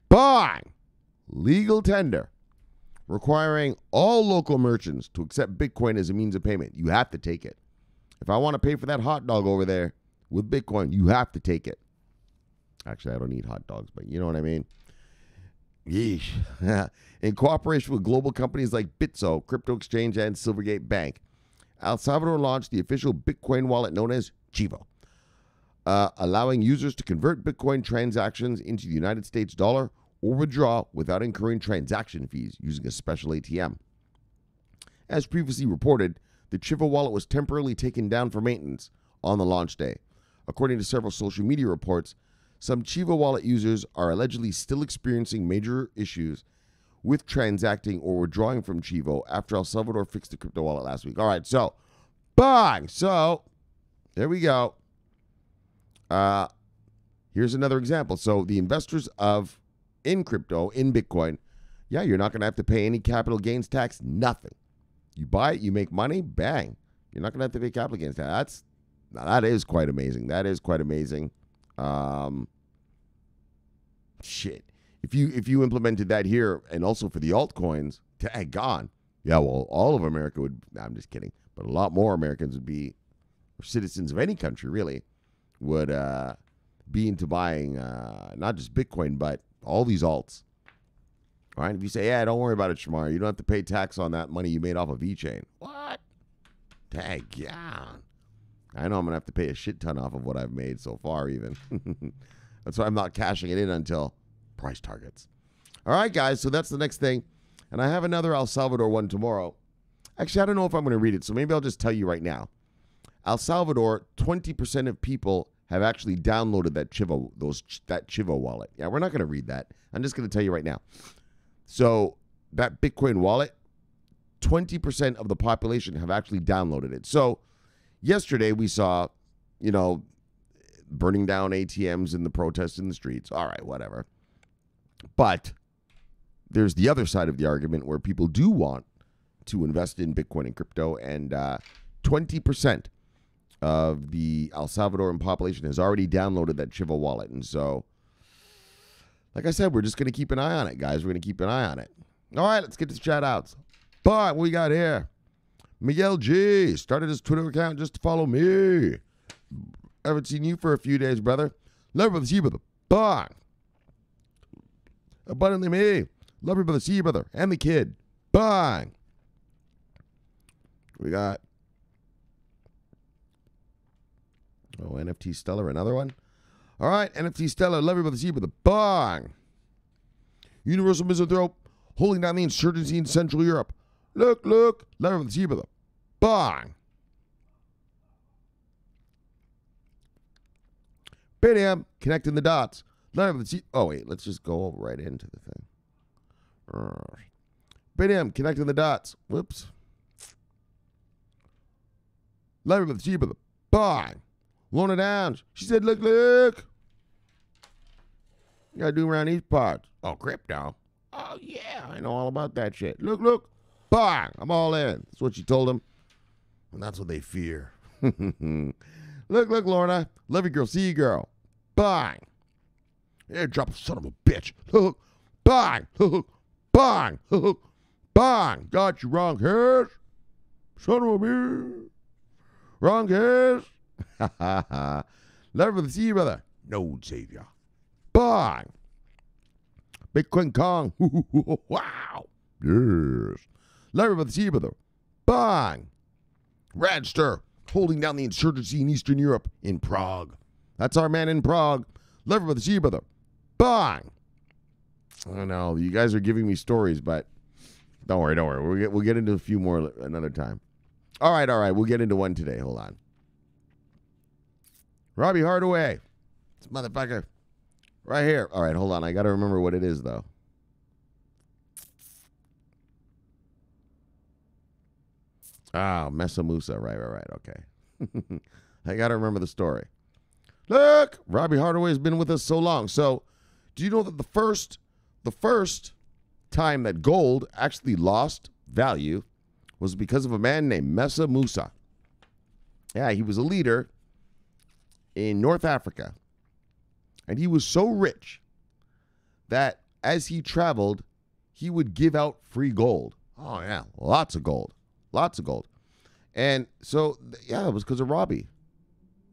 Bang! Legal tender, requiring all local merchants to accept Bitcoin as a means of payment. You have to take it. If I want to pay for that hot dog over there with Bitcoin, you have to take it. Actually, I don't eat hot dogs, but you know what I mean? Yeesh. In cooperation with global companies like Bitso, Crypto Exchange, and Silvergate Bank, El Salvador launched the official Bitcoin wallet known as Chivo, allowing users to convert Bitcoin transactions into the United States dollar or withdraw without incurring transaction fees using a special ATM. As previously reported, the Chivo wallet was temporarily taken down for maintenance on the launch day. According to several social media reports, some Chivo wallet users are allegedly still experiencing major issues with transacting or withdrawing from Chivo after El Salvador fixed the crypto wallet last week. All right, so, bang! So, there we go. Here's another example. So, the investors in crypto, in Bitcoin, yeah, you're not going to have to pay any capital gains tax, nothing. You buy it, you make money, bang. You're not going to have to pay capital gains tax. That is quite amazing. That is quite amazing. Shit. If you implemented that here and also for the altcoins, tag on. Yeah, well, all of America would, I'm just kidding, but a lot more Americans would be, or citizens of any country really, would be into buying not just Bitcoin, but all these alts. All right, if you say, yeah, don't worry about it, Shomari. You don't have to pay tax on that money you made off of VeChain. What? Tag, yeah. I know I'm going to have to pay a shit ton off of what I've made so far even. That's why I'm not cashing it in until price targets. All right, guys, so that's the next thing. And I have another El Salvador one tomorrow. Actually, I don't know if I'm going to read it, so maybe I'll just tell you right now. El Salvador, 20% of people have actually downloaded that Chivo wallet. Yeah, we're not going to read that. I'm just going to tell you right now. So that Bitcoin wallet, 20% of the population have actually downloaded it. So yesterday we saw, burning down ATMs and the protests in the streets. All right, whatever. But there's the other side of the argument where people do want to invest in Bitcoin and crypto, and 20% of the El Salvadoran population has already downloaded that Chivo wallet. And so, like I said, we're just going to keep an eye on it, guys. We're going to keep an eye on it. All right, let's get to shout-outs. But what we got here? Miguel G. started his Twitter account just to follow me. Haven't seen you for a few days, brother. Love you, brother. See you, brother. Bye. Abundantly me. Love you, brother. See you, brother. And the kid. Bye. We got... Oh, NFT Stellar, another one. All right, NFT Stellar. Love you, brother. See you, brother. Bye. Universal Misanthrope. Holding down the insurgency in Central Europe. Look. Love you, brother. See you, brother. Bye. Bam, connecting the dots. Oh, wait, let's just go right into the thing. Bam, connecting the dots. Whoops. Love you, see brother. Bye. Lorna Downs. She said, look. You gotta do around these parts. Oh, crypto. Oh, yeah, I know all about that shit. Look. Bye. I'm all in. That's what she told him. And that's what they fear. Look, Lorna. Love you, girl. See you, girl. Bang. Airdrop, son of a bitch. Bang. Bang. Bang. Got you wrong hairs. Son of a bitch. Wrong hairs. Love you, see you, brother. No savior. Bang. Bitcoin Kong. Wow. Yes. Love you, see you, brother. Bang. Radster. Holding down the insurgency in Eastern Europe in Prague. That's our man in Prague. Love you, brother. See you, brother. Bang. I know you guys are giving me stories, but don't worry. We'll get into a few more another time. All right. We'll get into one today. Hold on. Robbie Hardaway. This motherfucker. Right here. All right, hold on. I got to remember what it is, though. Mesa Musa. Right. Okay. I got to remember the story. Look, Robbie Hardaway has been with us so long. So, do you know that the first time that gold actually lost value was because of a man named Mesa Musa? Yeah, he was a leader in North Africa. And he was so rich that as he traveled, he would give out free gold. Oh, yeah, lots of gold. And so, yeah, it was because of Robbie.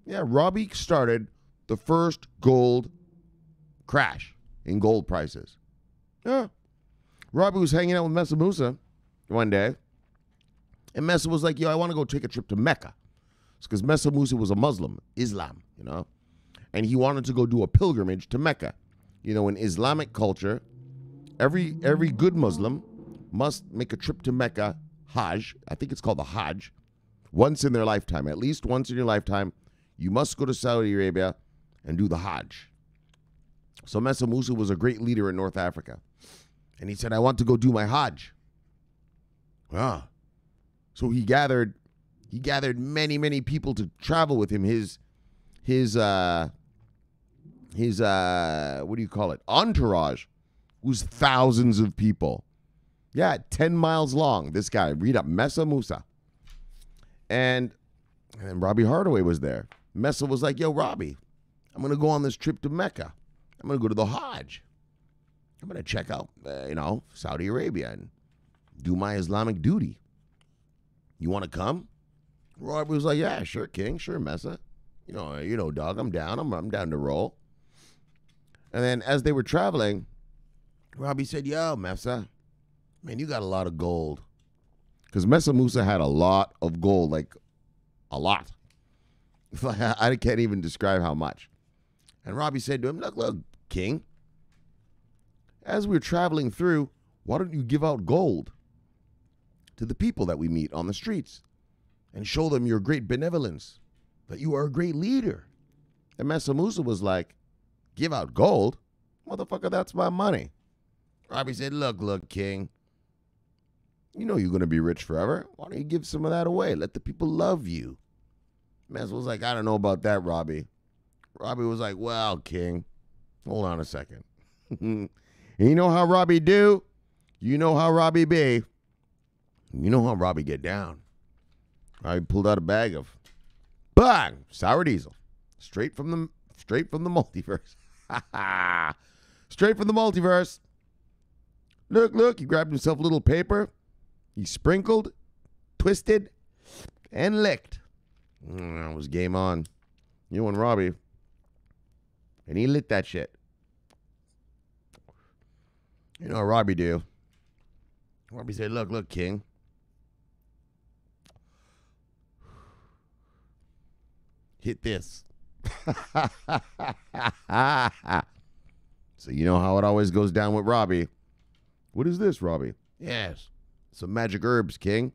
Yeah, Robbie started the first gold crash in gold prices. Yeah. Robbie was hanging out with Mesa Musa one day, and Mesa was like, yo, I want to go take a trip to Mecca. It's because Mesa Musa was a Muslim, Islam, and he wanted to go do a pilgrimage to Mecca. In Islamic culture, every good Muslim must make a trip to Mecca, Hajj. I think it's called the Hajj. Once in their lifetime, at least once in your lifetime, you must go to Saudi Arabia and do the Hajj. So Mesa Musa was a great leader in North Africa. And he said, I want to go do my Hajj. Ah. So he gathered many, many people to travel with him. His what do you call it? Entourage was thousands of people. Yeah, 10 miles long. This guy, read up, Mesa Musa. And then Robbie Hardaway was there. Mesa was like, yo, Robbie, I'm going to go on this trip to Mecca. I'm going to go to the Hajj. I'm going to check out, Saudi Arabia and do my Islamic duty. You want to come? Robbie was like, yeah, sure, King. Sure, Mesa. You know, dog, I'm down. I'm down to roll. And then as they were traveling, Robbie said, yo, Mesa, man, you got a lot of gold. Because Mesa Musa had a lot of gold, like a lot. I can't even describe how much. And Robbie said to him, look, King, as we're traveling through, why don't you give out gold to the people that we meet on the streets and show them your great benevolence, that you are a great leader? And Mesa Musa was like, give out gold? Motherfucker, that's my money. Robbie said, look, King, you know you're going to be rich forever. Why don't you give some of that away? Let the people love you. Mesa was like, I don't know about that, Robbie. Robbie was like, well, King, hold on a second. And you know how Robbie do? You know how Robbie be. You know how Robbie get down. I pulled out a bag of, bang, sour diesel. Straight from the multiverse. Straight from the multiverse. Look, he grabbed himself a little paper. He sprinkled, twisted, and licked. That was game on. You and Robbie. And he lit that shit. You know what Robbie do? Robbie said, look, King. Hit this. So you know how it always goes down with Robbie. What is this, Robbie? Yes. Some magic herbs, King.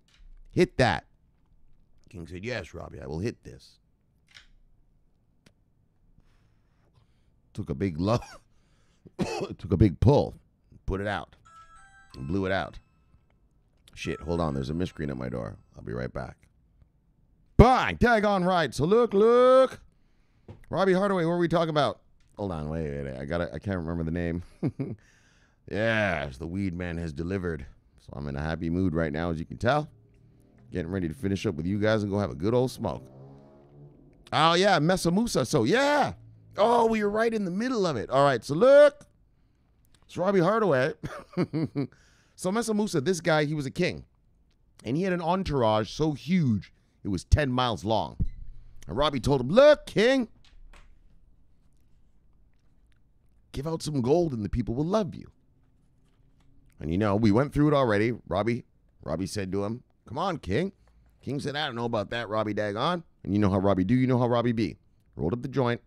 Hit that. King said, yes, Robbie, I will hit this. Took a big took a big pull. Put it out. And blew it out. Shit, hold on. There's a miscreant at my door. I'll be right back. Bang! Daggone right. So look. Robbie Hardaway, what are we talking about? Hold on, wait. I can't remember the name. Yes, the weed man has delivered. So I'm in a happy mood right now, as you can tell. Getting ready to finish up with you guys and go have a good old smoke. Oh, yeah, Mesa Musa. So, yeah. Oh, we were right in the middle of it. All right, so look. It's Robbie Hardaway. So Mesa Musa, this guy, he was a king. And he had an entourage so huge, it was 10 miles long. And Robbie told him, look, King, give out some gold and the people will love you. And you know, we went through it already. Robbie said to him, come on, King. King said, I don't know about that, Robbie daggone. And you know how Robbie do, you know how Robbie be. Rolled up the joint.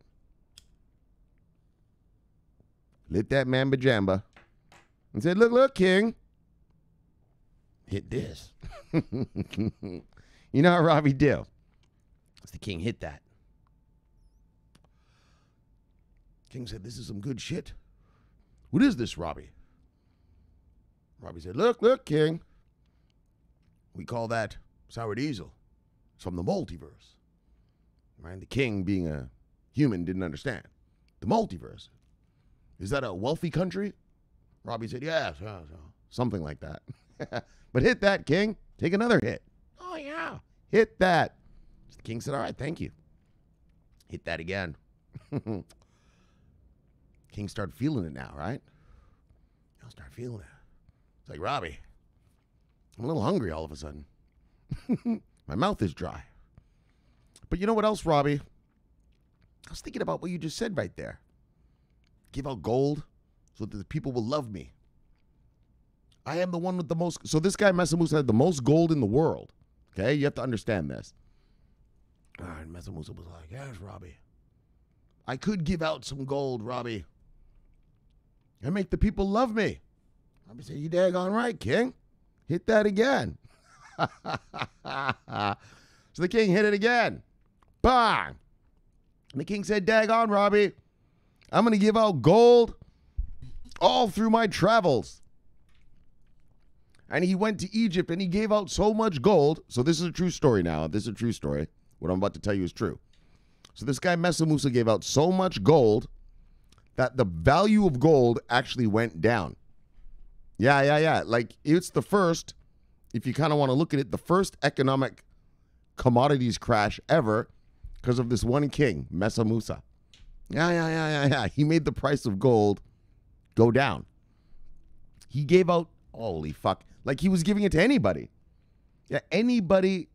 Lit that mamba jamba. And said, look, King. Hit this. You know how Robbie do. As the King hit that. King said, this is some good shit. What is this, Robbie? Robbie said, look, King. We call that sour diesel. It's from the multiverse. Right? The King, being a human, didn't understand. The multiverse. Is that a wealthy country? Robbie said, yes, something like that. But hit that, King. Take another hit. Oh, yeah. Hit that. The King said, all right, thank you. Hit that again. King started feeling it now, right? I'll start feeling it. It's like, Robbie, I'm a little hungry all of a sudden. My mouth is dry. But you know what else, Robbie? I was thinking about what you just said right there. Give out gold so that the people will love me. I am the one with the most. So this guy, Mesa Musa, had the most gold in the world. Okay? You have to understand this. And Mesa Musa was like, yes, Robbie. I could give out some gold, Robbie. And make the people love me. Robbie said, you daggone right, King. Hit that again. So the King hit it again. Bang. The king said, daggone, Robbie, I'm going to give out gold all through my travels. And he went to Egypt and he gave out so much gold. So this is a true story now. This is a true story. What I'm about to tell you is true. So this guy Mesa Musa gave out so much gold that the value of gold actually went down. Yeah. Like, it's the first, if you kind of want to look at it, the first economic commodities crash ever because of this one king, Mesa Musa. Yeah. He made the price of gold go down. He gave out, holy fuck, like he was giving it to anybody. Yeah, anybody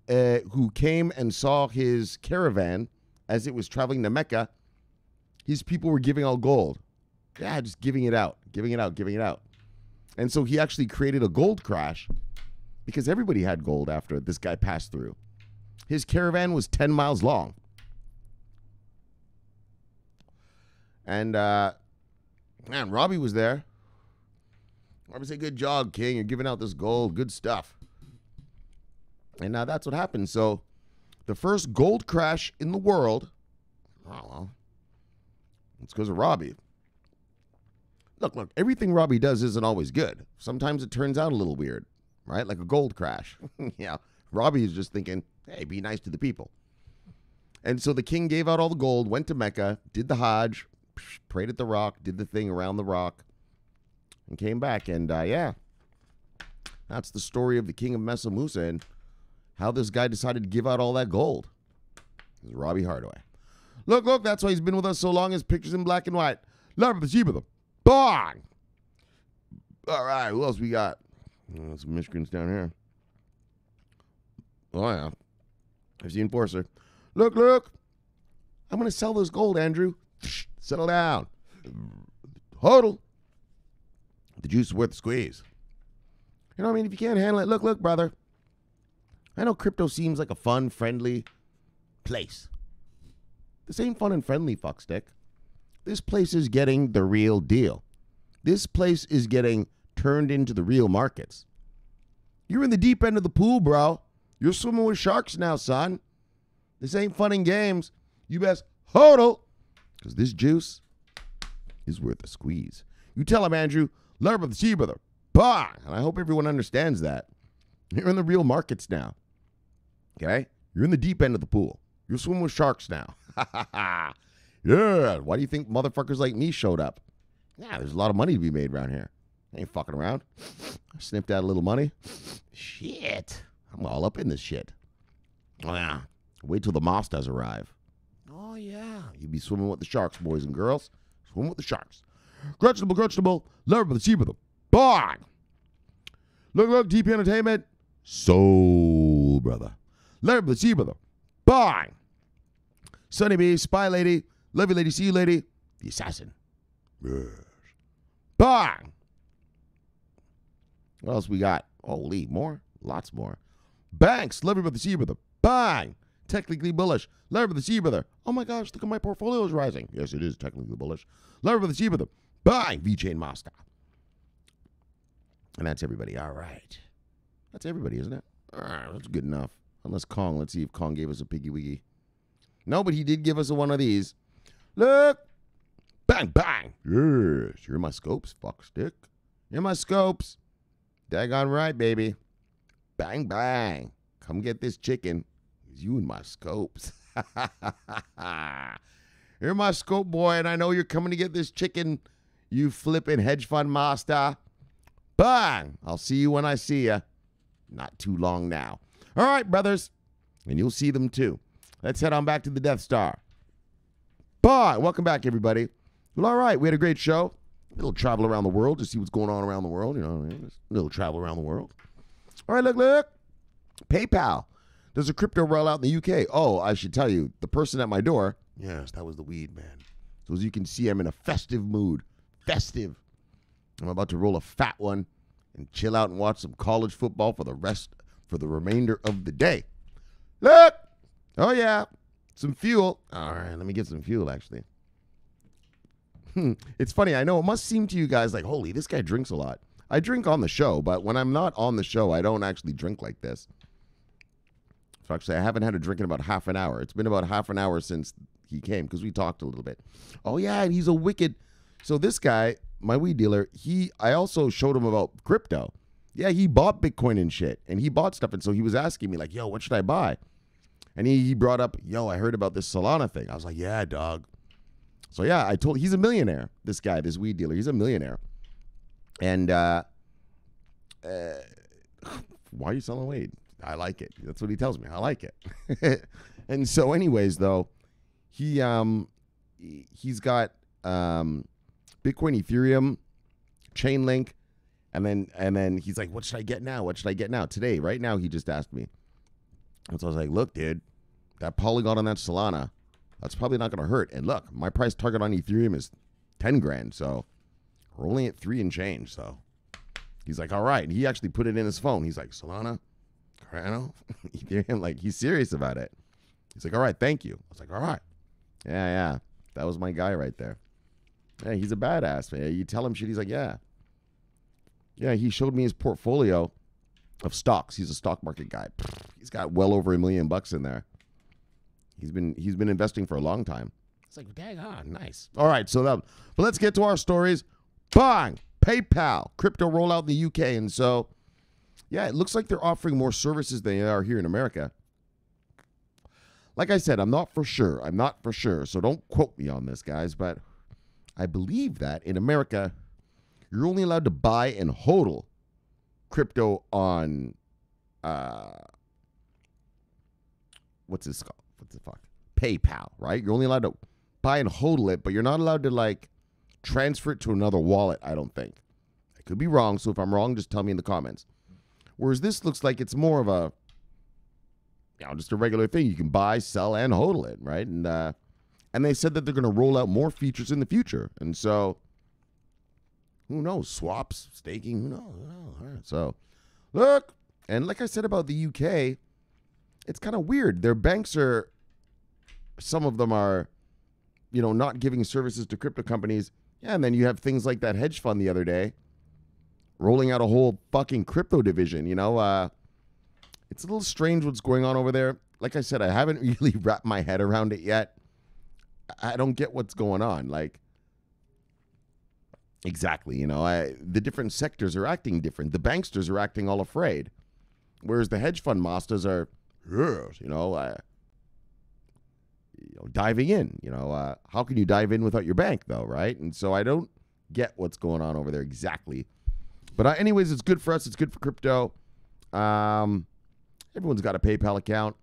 who came and saw his caravan as it was traveling to Mecca, his people were giving out gold. Yeah, just giving it out. And so he actually created a gold crash because everybody had gold after this guy passed through. His caravan was 10 miles long. And, man, Robbie was there. Robbie said, good job, king. You're giving out this gold. Good stuff. And now that's what happened. So the first gold crash in the world, oh, well, it's because of Robbie. Look, everything Robbie does isn't always good. Sometimes it turns out a little weird, right? Like a gold crash. Yeah, Robbie is just thinking, hey, be nice to the people. And so the king gave out all the gold, went to Mecca, did the Hajj, prayed at the rock, did the thing around the rock, and came back. And, yeah, that's the story of the king of Mesa Musa and how this guy decided to give out all that gold. It was Robbie Hardaway. Look, that's why he's been with us so long. His pictures in black and white. Love the sheep of them. Bang! All right, who else we got? Oh, some Michigans down here. Oh, yeah. There's the enforcer. Look. I'm going to sell this gold, Andrew. Settle down. Hodl. The juice is worth the squeeze. You know what I mean? If you can't handle it, look, brother. I know crypto seems like a fun, friendly place. This ain't fun and friendly, fuckstick. This place is getting the real deal. This place is getting turned into the real markets. You're in the deep end of the pool, bro. You're swimming with sharks now, son. This ain't fun and games. You best hodl, because this juice is worth a squeeze. You tell him, Andrew, learn about the sea, brother. Bah! And I hope everyone understands that. You're in the real markets now. Okay? You're in the deep end of the pool. You're swimming with sharks now. Yeah. Why do you think motherfuckers like me showed up? Yeah, there's a lot of money to be made around here. I ain't fucking around. I sniffed out a little money. Shit. I'm all up in this shit. Oh, yeah. Wait till the masters arrive. Oh, yeah. You be swimming with the sharks, boys and girls. Swim with the sharks. Grudgeable. Learn by the sea with them. Bang! Look, DP Entertainment. Soul, brother. Learn by the sea, brother. Bang! Sunny Bee, Spy Lady, Lovey Lady, See You Lady, The Assassin. Yes. Bang! What else we got? Holy, more? Lots more. Banks, Love You by the Sea, brother. Bang! Technically bullish. Love You by the Sea, brother. Oh my gosh, look at my portfolio is rising. Yes, it is technically bullish. Love You by the Sea, brother. Bang! V-Chain Master. And that's everybody. All right. That's everybody, isn't it? All right, that's good enough. Unless Kong. Let's see if Kong gave us a piggy wiggy. No, but he did give us one of these. Look. Bang, bang. Yes. You're my scopes, fuckstick. You're my scopes. Daggone right, baby. Bang, bang. Come get this chicken. You and my scopes. You're my scope boy, and I know you're coming to get this chicken, you flipping hedge fund master. Bang. I'll see you when I see you. Not too long now. All right, brothers. And you'll see them too. Let's head on back to the Death Star. Bye. Welcome back, everybody. Well, all right. We had a great show. A little travel around the world to see what's going on around the world. You know, a little travel around the world. All right, look. PayPal. There's a crypto rollout in the UK. Oh, I should tell you, the person at my door, yes, that was the weed man. So as you can see, I'm in a festive mood. Festive. I'm about to roll a fat one and chill out and watch some college football for the remainder of the day. Look. Oh, yeah. Some fuel. All right, let me get some fuel, actually. It's funny. I know it must seem to you guys like, holy, this guy drinks a lot. I drink on the show, but when I'm not on the show, I don't actually drink like this. So actually, I haven't had a drink in about half an hour. It's been about half an hour since he came because we talked a little bit. Oh yeah, and he's a wicked. So this guy, my weed dealer, I also showed him about crypto. Yeah, he bought Bitcoin and shit, and he bought stuff, and so he was asking me like, "Yo, what should I buy?" And he brought up, "Yo, I heard about this Solana thing." I was like, "Yeah, dog." So yeah, he's a millionaire. This guy, this weed dealer, he's a millionaire. And why are you selling weed? I like it. That's what he tells me. I like it. And so, anyways, though, he's got Bitcoin, Ethereum, Chainlink, and then he's like, "What should I get now? What should I get now?" Today, right now, he just asked me. And so I was like, "Look, dude, that Polygon on that Solana, that's probably not going to hurt. And look, my price target on Ethereum is 10 grand, so we're only at 3 and change." So he's like, "All right." And he actually put it in his phone. He's like, "Solana, Cardano, Ethereum." Like, he's serious about it. He's like, "All right, thank you." I was like, "All right." Yeah. That was my guy right there. Yeah, he's a badass, man. You tell him shit, he's like, "Yeah." Yeah, he showed me his portfolio of stocks. He's a stock market guy. He's got well over $1 million in there. He's been investing for a long time. It's like, dang on, nice. All right, but let's get to our stories. Bang! PayPal, crypto rollout in the UK. And so, yeah, it looks like they're offering more services than they are here in America. Like I said, I'm not for sure. So don't quote me on this, guys. But I believe that in America, you're only allowed to buy and hodl crypto on what's this called? What's the fuck? PayPal, right? You're only allowed to buy and hodl it, but you're not allowed to like transfer it to another wallet, I don't think. I could be wrong, so if I'm wrong, just tell me in the comments. Whereas this looks like it's more of a, just a regular thing. You can buy, sell, and hodl it, right? And they said that they're going to roll out more features in the future. And so, who knows? Swaps, staking, who knows? All right, so, look, and like I said about the UK, it's kind of weird. Their banks some of them are, not giving services to crypto companies. Yeah, and then you have things like that hedge fund the other day rolling out a whole fucking crypto division, It's a little strange what's going on over there. Like I said, I haven't really wrapped my head around it yet. I don't get what's going on. Like, exactly, the different sectors are acting different. The banksters are acting all afraid, whereas the hedge fund masters are, diving in. How can you dive in without your bank, though, right? And so I don't get what's going on over there exactly. But anyways, it's good for us. It's good for crypto. Everyone's got a PayPal account.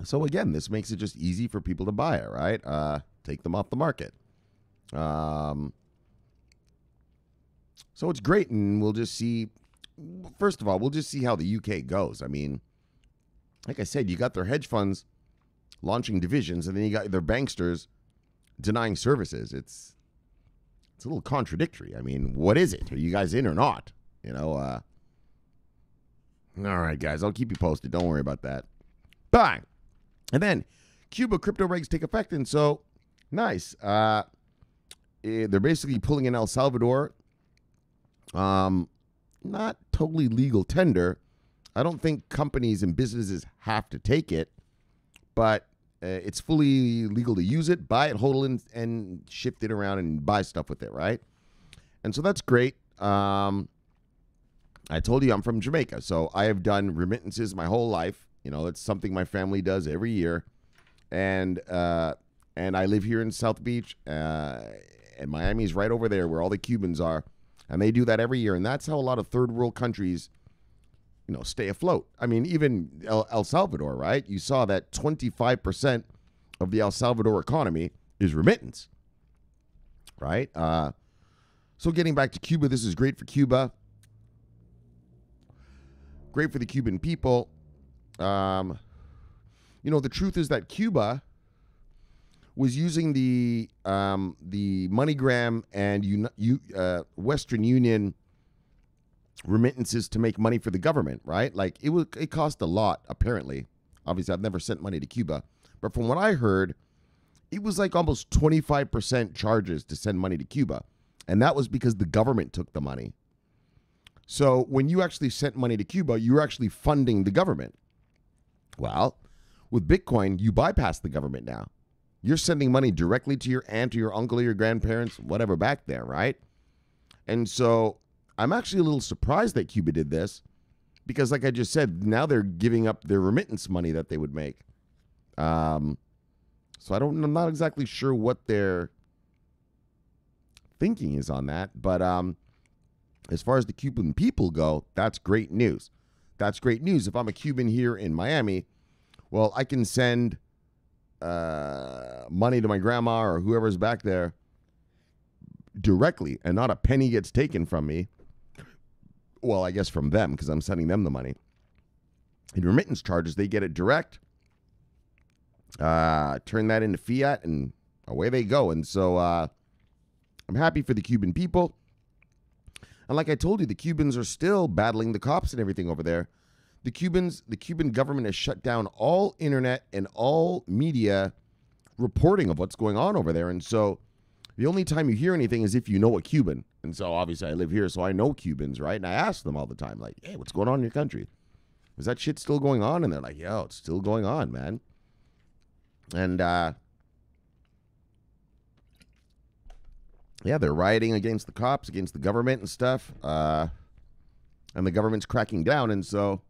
So again, this makes it just easy for people to buy it, right? Take them off the market. So it's great, and we'll just see. First of all, we'll just see how the UK goes. I mean, like I said, you got their hedge funds launching divisions, and then you got their banksters denying services. It's a little contradictory. I mean, what is it? Are you guys in or not? All right, guys, I'll keep you posted. Don't worry about that. Bang! And then Cuba crypto regs take effect, and so nice. They're basically pulling in El Salvador. Not totally legal tender. I don't think companies and businesses have to take it, but it's fully legal to use it, buy it, hold it, and shift it around and buy stuff with it, right? And so that's great. I told you I'm from Jamaica, so I have done remittances my whole life. It's something my family does every year, and I live here in South Beach, and Miami's right over there where all the Cubans are. And they do that every year. And that's how a lot of third world countries, stay afloat. I mean, even El Salvador, right? You saw that 25% of the El Salvador economy is remittance, right? So getting back to Cuba, this is great for Cuba. Great for the Cuban people. The truth is that Cuba was using the MoneyGram and Western Union remittances to make money for the government, right? Like it cost a lot, apparently. Obviously, I've never sent money to Cuba, but from what I heard, it was like almost 25% charges to send money to Cuba, and that was because the government took the money. So when you actually sent money to Cuba, you were actually funding the government. Well, with Bitcoin, you bypass the government now. You're sending money directly to your aunt or your uncle or your grandparents, whatever back there, right? And so I'm actually a little surprised that Cuba did this because, like I just said, now they're giving up their remittance money that they would make. So I'm not exactly sure what their thinking is on that. But as far as the Cuban people go, that's great news. That's great news. If I'm a Cuban here in Miami, well, I can send money to my grandma or whoever's back there directly, and not a penny gets taken from me. Well, I guess from them, because I'm sending them the money. In remittance charges, they get it direct, turn that into fiat, and away they go. And so I'm happy for the Cuban people. And like I told you, the Cubans are still battling the cops and everything over there. The Cuban government has shut down all internet and all media reporting of what's going on over there. And so the only time you hear anything is if you know a Cuban. And so obviously I live here, so I know Cubans, right? And I ask them all the time, like, hey, what's going on in your country? Is that shit still going on? And they're like, yo, it's still going on, man. And yeah, they're rioting against the cops, against the government and stuff. And the government's cracking down. And so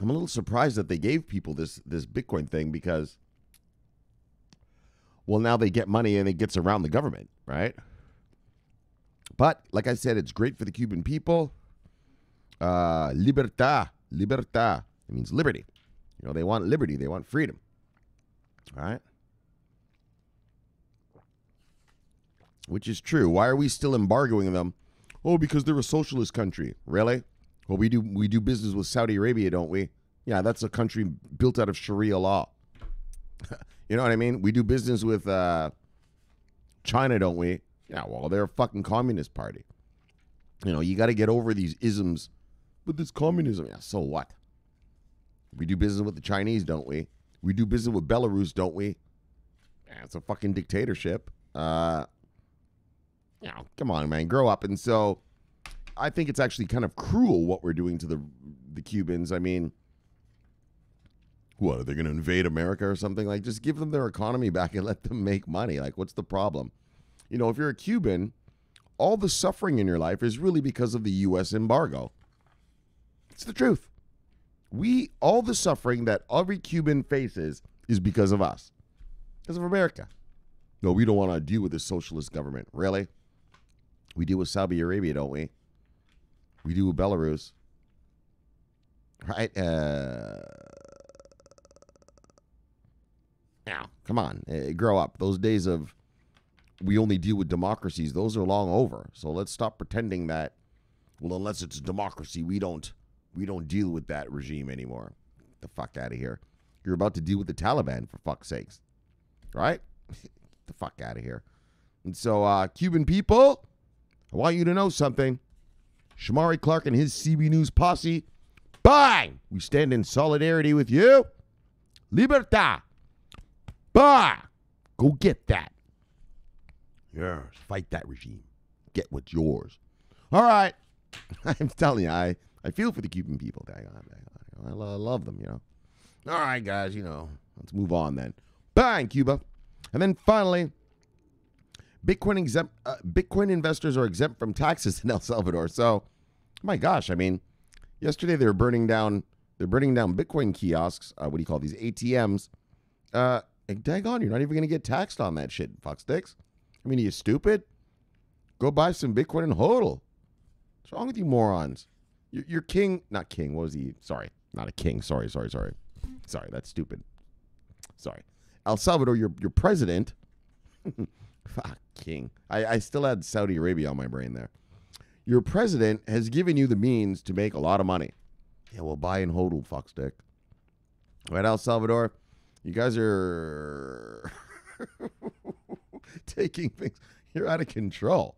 I'm a little surprised that they gave people this Bitcoin thing because, well, now they get money and it gets around the government, right? But like I said, it's great for the Cuban people. Libertad. It means liberty. You know, they want liberty. They want freedom. All right? Which is true. Why are we still embargoing them? Oh, because they're a socialist country. Really? Well, we do business with Saudi Arabia, don't we? Yeah, that's a country built out of Sharia law. You know what I mean? We do business with China, don't we? Yeah, well, they're a fucking communist party. You know, you got to get over these isms. But this communism, yeah, so what? We do business with the Chinese, don't we? We do business with Belarus, don't we? Yeah, it's a fucking dictatorship. You know, come on, man, grow up. And so I think it's actually kind of cruel what we're doing to the Cubans. I mean, what, are they going to invade America or something? Like, just give them their economy back and let them make money. Like, what's the problem? You know, if you're a Cuban, all the suffering in your life is really because of the U.S. embargo. It's the truth. All the suffering that every Cuban faces is because of us. Because of America. No, we don't want to deal with this socialist government. Really? We deal with Saudi Arabia, don't we? We do with Belarus. Right? Now, come on. Grow up. Those days of we only deal with democracies, those are long over. So let's stop pretending that, well, unless it's a democracy, we don't deal with that regime anymore. Get the fuck out of here. You're about to deal with the Taliban, for fuck's sakes. Right? Get the fuck out of here. And so, Cuban people, I want you to know something. Shomari Clarke and his CB News posse, bang! We stand in solidarity with you. Libertad. Bah! Go get that. Yes, fight that regime. Get what's yours. All right. I'm telling you, I feel for the Cuban people. I love them, you know. All right, guys, you know, let's move on then. Bang, Cuba. And then finally, Bitcoin investors are exempt from taxes in El Salvador. So, my gosh, I mean, yesterday they were burning down Bitcoin kiosks. What do you call these ATMs? Daggone, you're not even going to get taxed on that shit, fucksticks. I mean, are you stupid? Go buy some Bitcoin and hodl. What's wrong with you morons? Your king, not king, what was he? Sorry, not a king. Sorry, that's stupid. Sorry. El Salvador, your president. Fuck, king. I still had Saudi Arabia on my brain there. Your president has given you the means to make a lot of money. Yeah, well, buy and hodl, fuckstick. Right, El Salvador? You guys are taking things. You're out of control.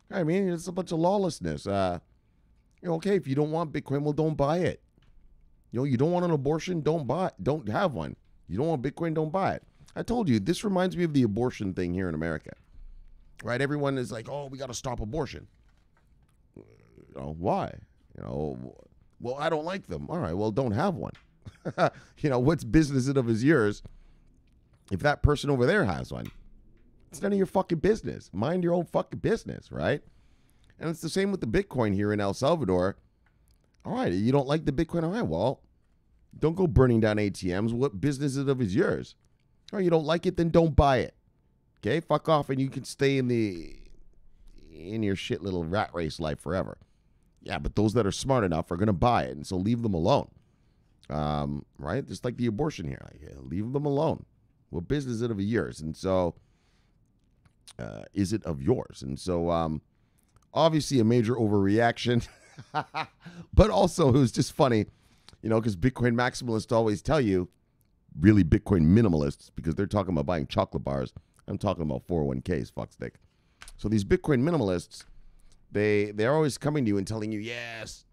I mean, it's a bunch of lawlessness. Okay, if you don't want Bitcoin, well, don't buy it. You know, you don't want an abortion, don't have one. You don't want Bitcoin, don't buy it. I told you, this reminds me of the abortion thing here in America. Right? Everyone is like, oh, we got to stop abortion. You know, why? You know, Well, I don't like them. All right, well, don't have one. What's business it of is yours if that person over there has one? It's none of your fucking business. Mind your own fucking business, right? And it's the same with the Bitcoin here in El Salvador. All right, you don't like the Bitcoin? All right, well, don't go burning down ATMs. What business it of is yours? Or you don't like it, then don't buy it. Okay, fuck off, and you can stay in your shit little rat race life forever. Yeah, but those that are smart enough are going to buy it, and so leave them alone. Right? Just like the abortion here. Leave them alone. What business is it of yours? And so, is it of yours? And so, obviously a major overreaction. But also, it was just funny, because Bitcoin maximalists always tell you, really Bitcoin minimalists, because they're talking about buying chocolate bars. I'm talking about 401ks, fuckstick. So these Bitcoin minimalists, they're always coming to you and telling you, yes,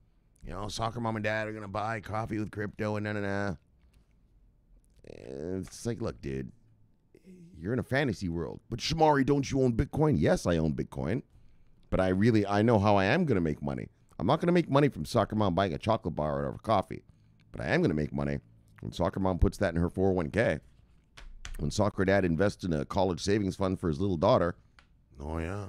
soccer mom and dad are going to buy coffee with crypto and na. And it's like, look, dude, you're in a fantasy world. But Shomari, don't you own Bitcoin? Yes, I own Bitcoin. But I know how I am going to make money. I'm not going to make money from soccer mom buying a chocolate bar or a coffee. But I am going to make money when soccer mom puts that in her 401k. When soccer dad invests in a college savings fund for his little daughter. Oh, yeah.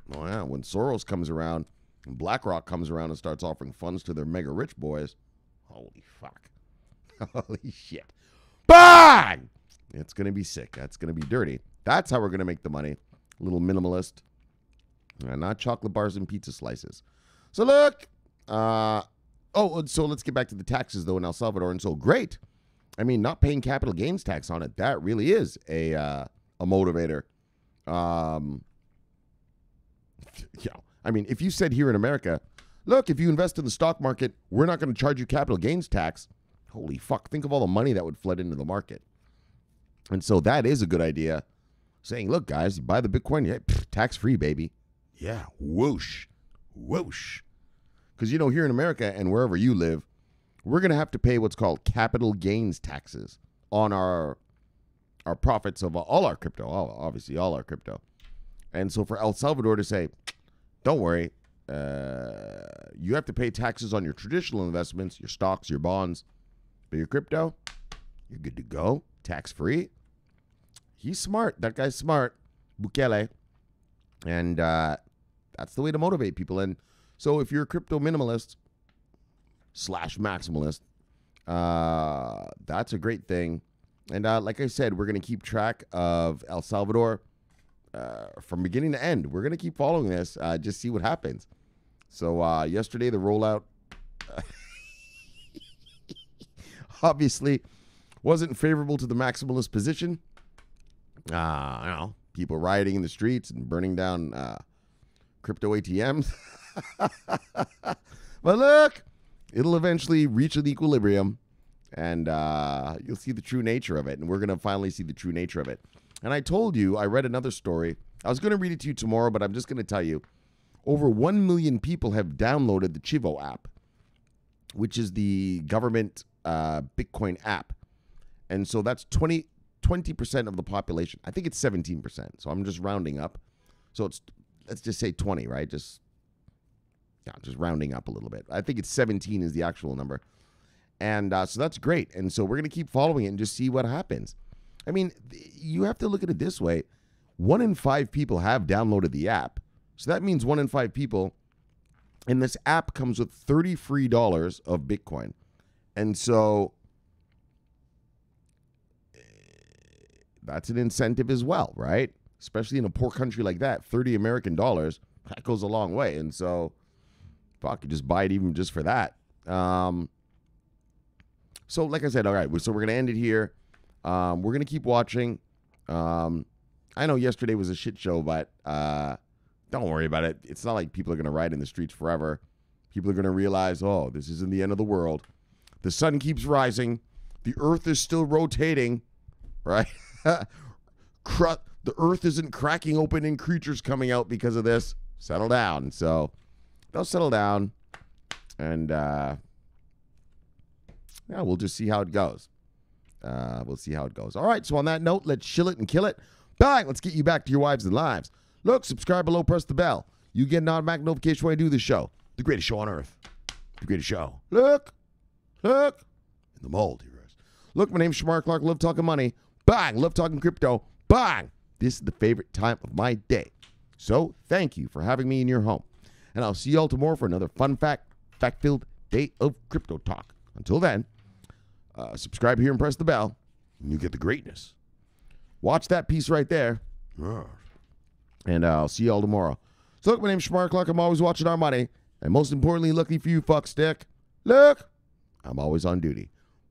When Soros comes around and BlackRock comes around and starts offering funds to their mega rich boys. Holy fuck. Holy shit. Bang! It's going to be sick. That's going to be dirty. That's how we're going to make the money. A little minimalist. Not chocolate bars and pizza slices. So look. So let's get back to the taxes, though, in El Salvador. And so great. I mean, not paying capital gains tax on it, that really is a motivator. I mean, if you said here in America, look, if you invest in the stock market, we're not going to charge you capital gains tax. Holy fuck. Think of all the money that would flood into the market. And so that is a good idea. Saying, look, guys, you buy the Bitcoin, tax-free, baby. Yeah, whoosh. Because, here in America and wherever you live, we're going to have to pay what's called capital gains taxes on our profits of all our crypto, obviously all our crypto. And so for El Salvador to say, don't worry, you have to pay taxes on your traditional investments, your stocks, your bonds, but your crypto, you're good to go, tax-free. He's smart. That guy's smart, Bukele. And that's the way to motivate people. And so if you're a crypto minimalist / maximalist, that's a great thing. And like I said, we're going to keep track of El Salvador from beginning to end. We're going to keep following this, just see what happens. So yesterday, the rollout obviously wasn't favorable to the maximalist position. People rioting in the streets and burning down crypto ATMs. But look, it'll eventually reach an equilibrium, and you'll see the true nature of it. And we're going to finally see the true nature of it. And I told you, I read another story. I was going to read it to you tomorrow, but I'm just going to tell you, over 1 million people have downloaded the Chivo app, which is the government Bitcoin app. And so that's 20% of the population. I think it's 17%. So I'm just rounding up. So let's just say 20, right? Just rounding up a little bit. I think it's 17 is the actual number. And so that's great. And so we're going to keep following it and just see what happens. I mean, you have to look at it this way. 1 in 5 people have downloaded the app. So that means 1 in 5 people. And this app comes with $30 free of Bitcoin. And so that's an incentive as well, right? Especially in a poor country like that, $30 American dollars, that goes a long way. And so, fuck, you just buy it even just for that. So like I said, all right, so we're going to end it here. We're going to keep watching. I know yesterday was a shit show, but don't worry about it. It's not like people are going to ride in the streets forever. People are going to realize, oh, this isn't the end of the world. The sun keeps rising. The earth is still rotating, right? The earth isn't cracking open and creatures coming out because of this. Settle down. So they'll settle down. And we'll just see how it goes. We'll see how it goes. All right, so on that note, let's chill it and kill it. Bang! Let's get you back to your wives and lives. Look, subscribe below, press the bell. You get an automatic notification when I do this show. The greatest show on earth. the greatest show. Look. In the multiverse. Look, my name's Shomari Clarke. Love talking money. Bang. Love talking crypto. Bang. This is the favorite time of my day. So thank you for having me in your home. And I'll see you all tomorrow for another fun fact-filled day of crypto talk. Until then, subscribe here and press the bell, and you get the greatness. Watch that piece right there. And I'll see you all tomorrow. So look, my name's Shomari Clarke. I'm always watching our money. And most importantly, lucky for you, fuckstick. Look, I'm always on duty.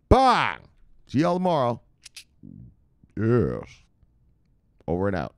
Bang! See you all tomorrow. Yes. Over and out.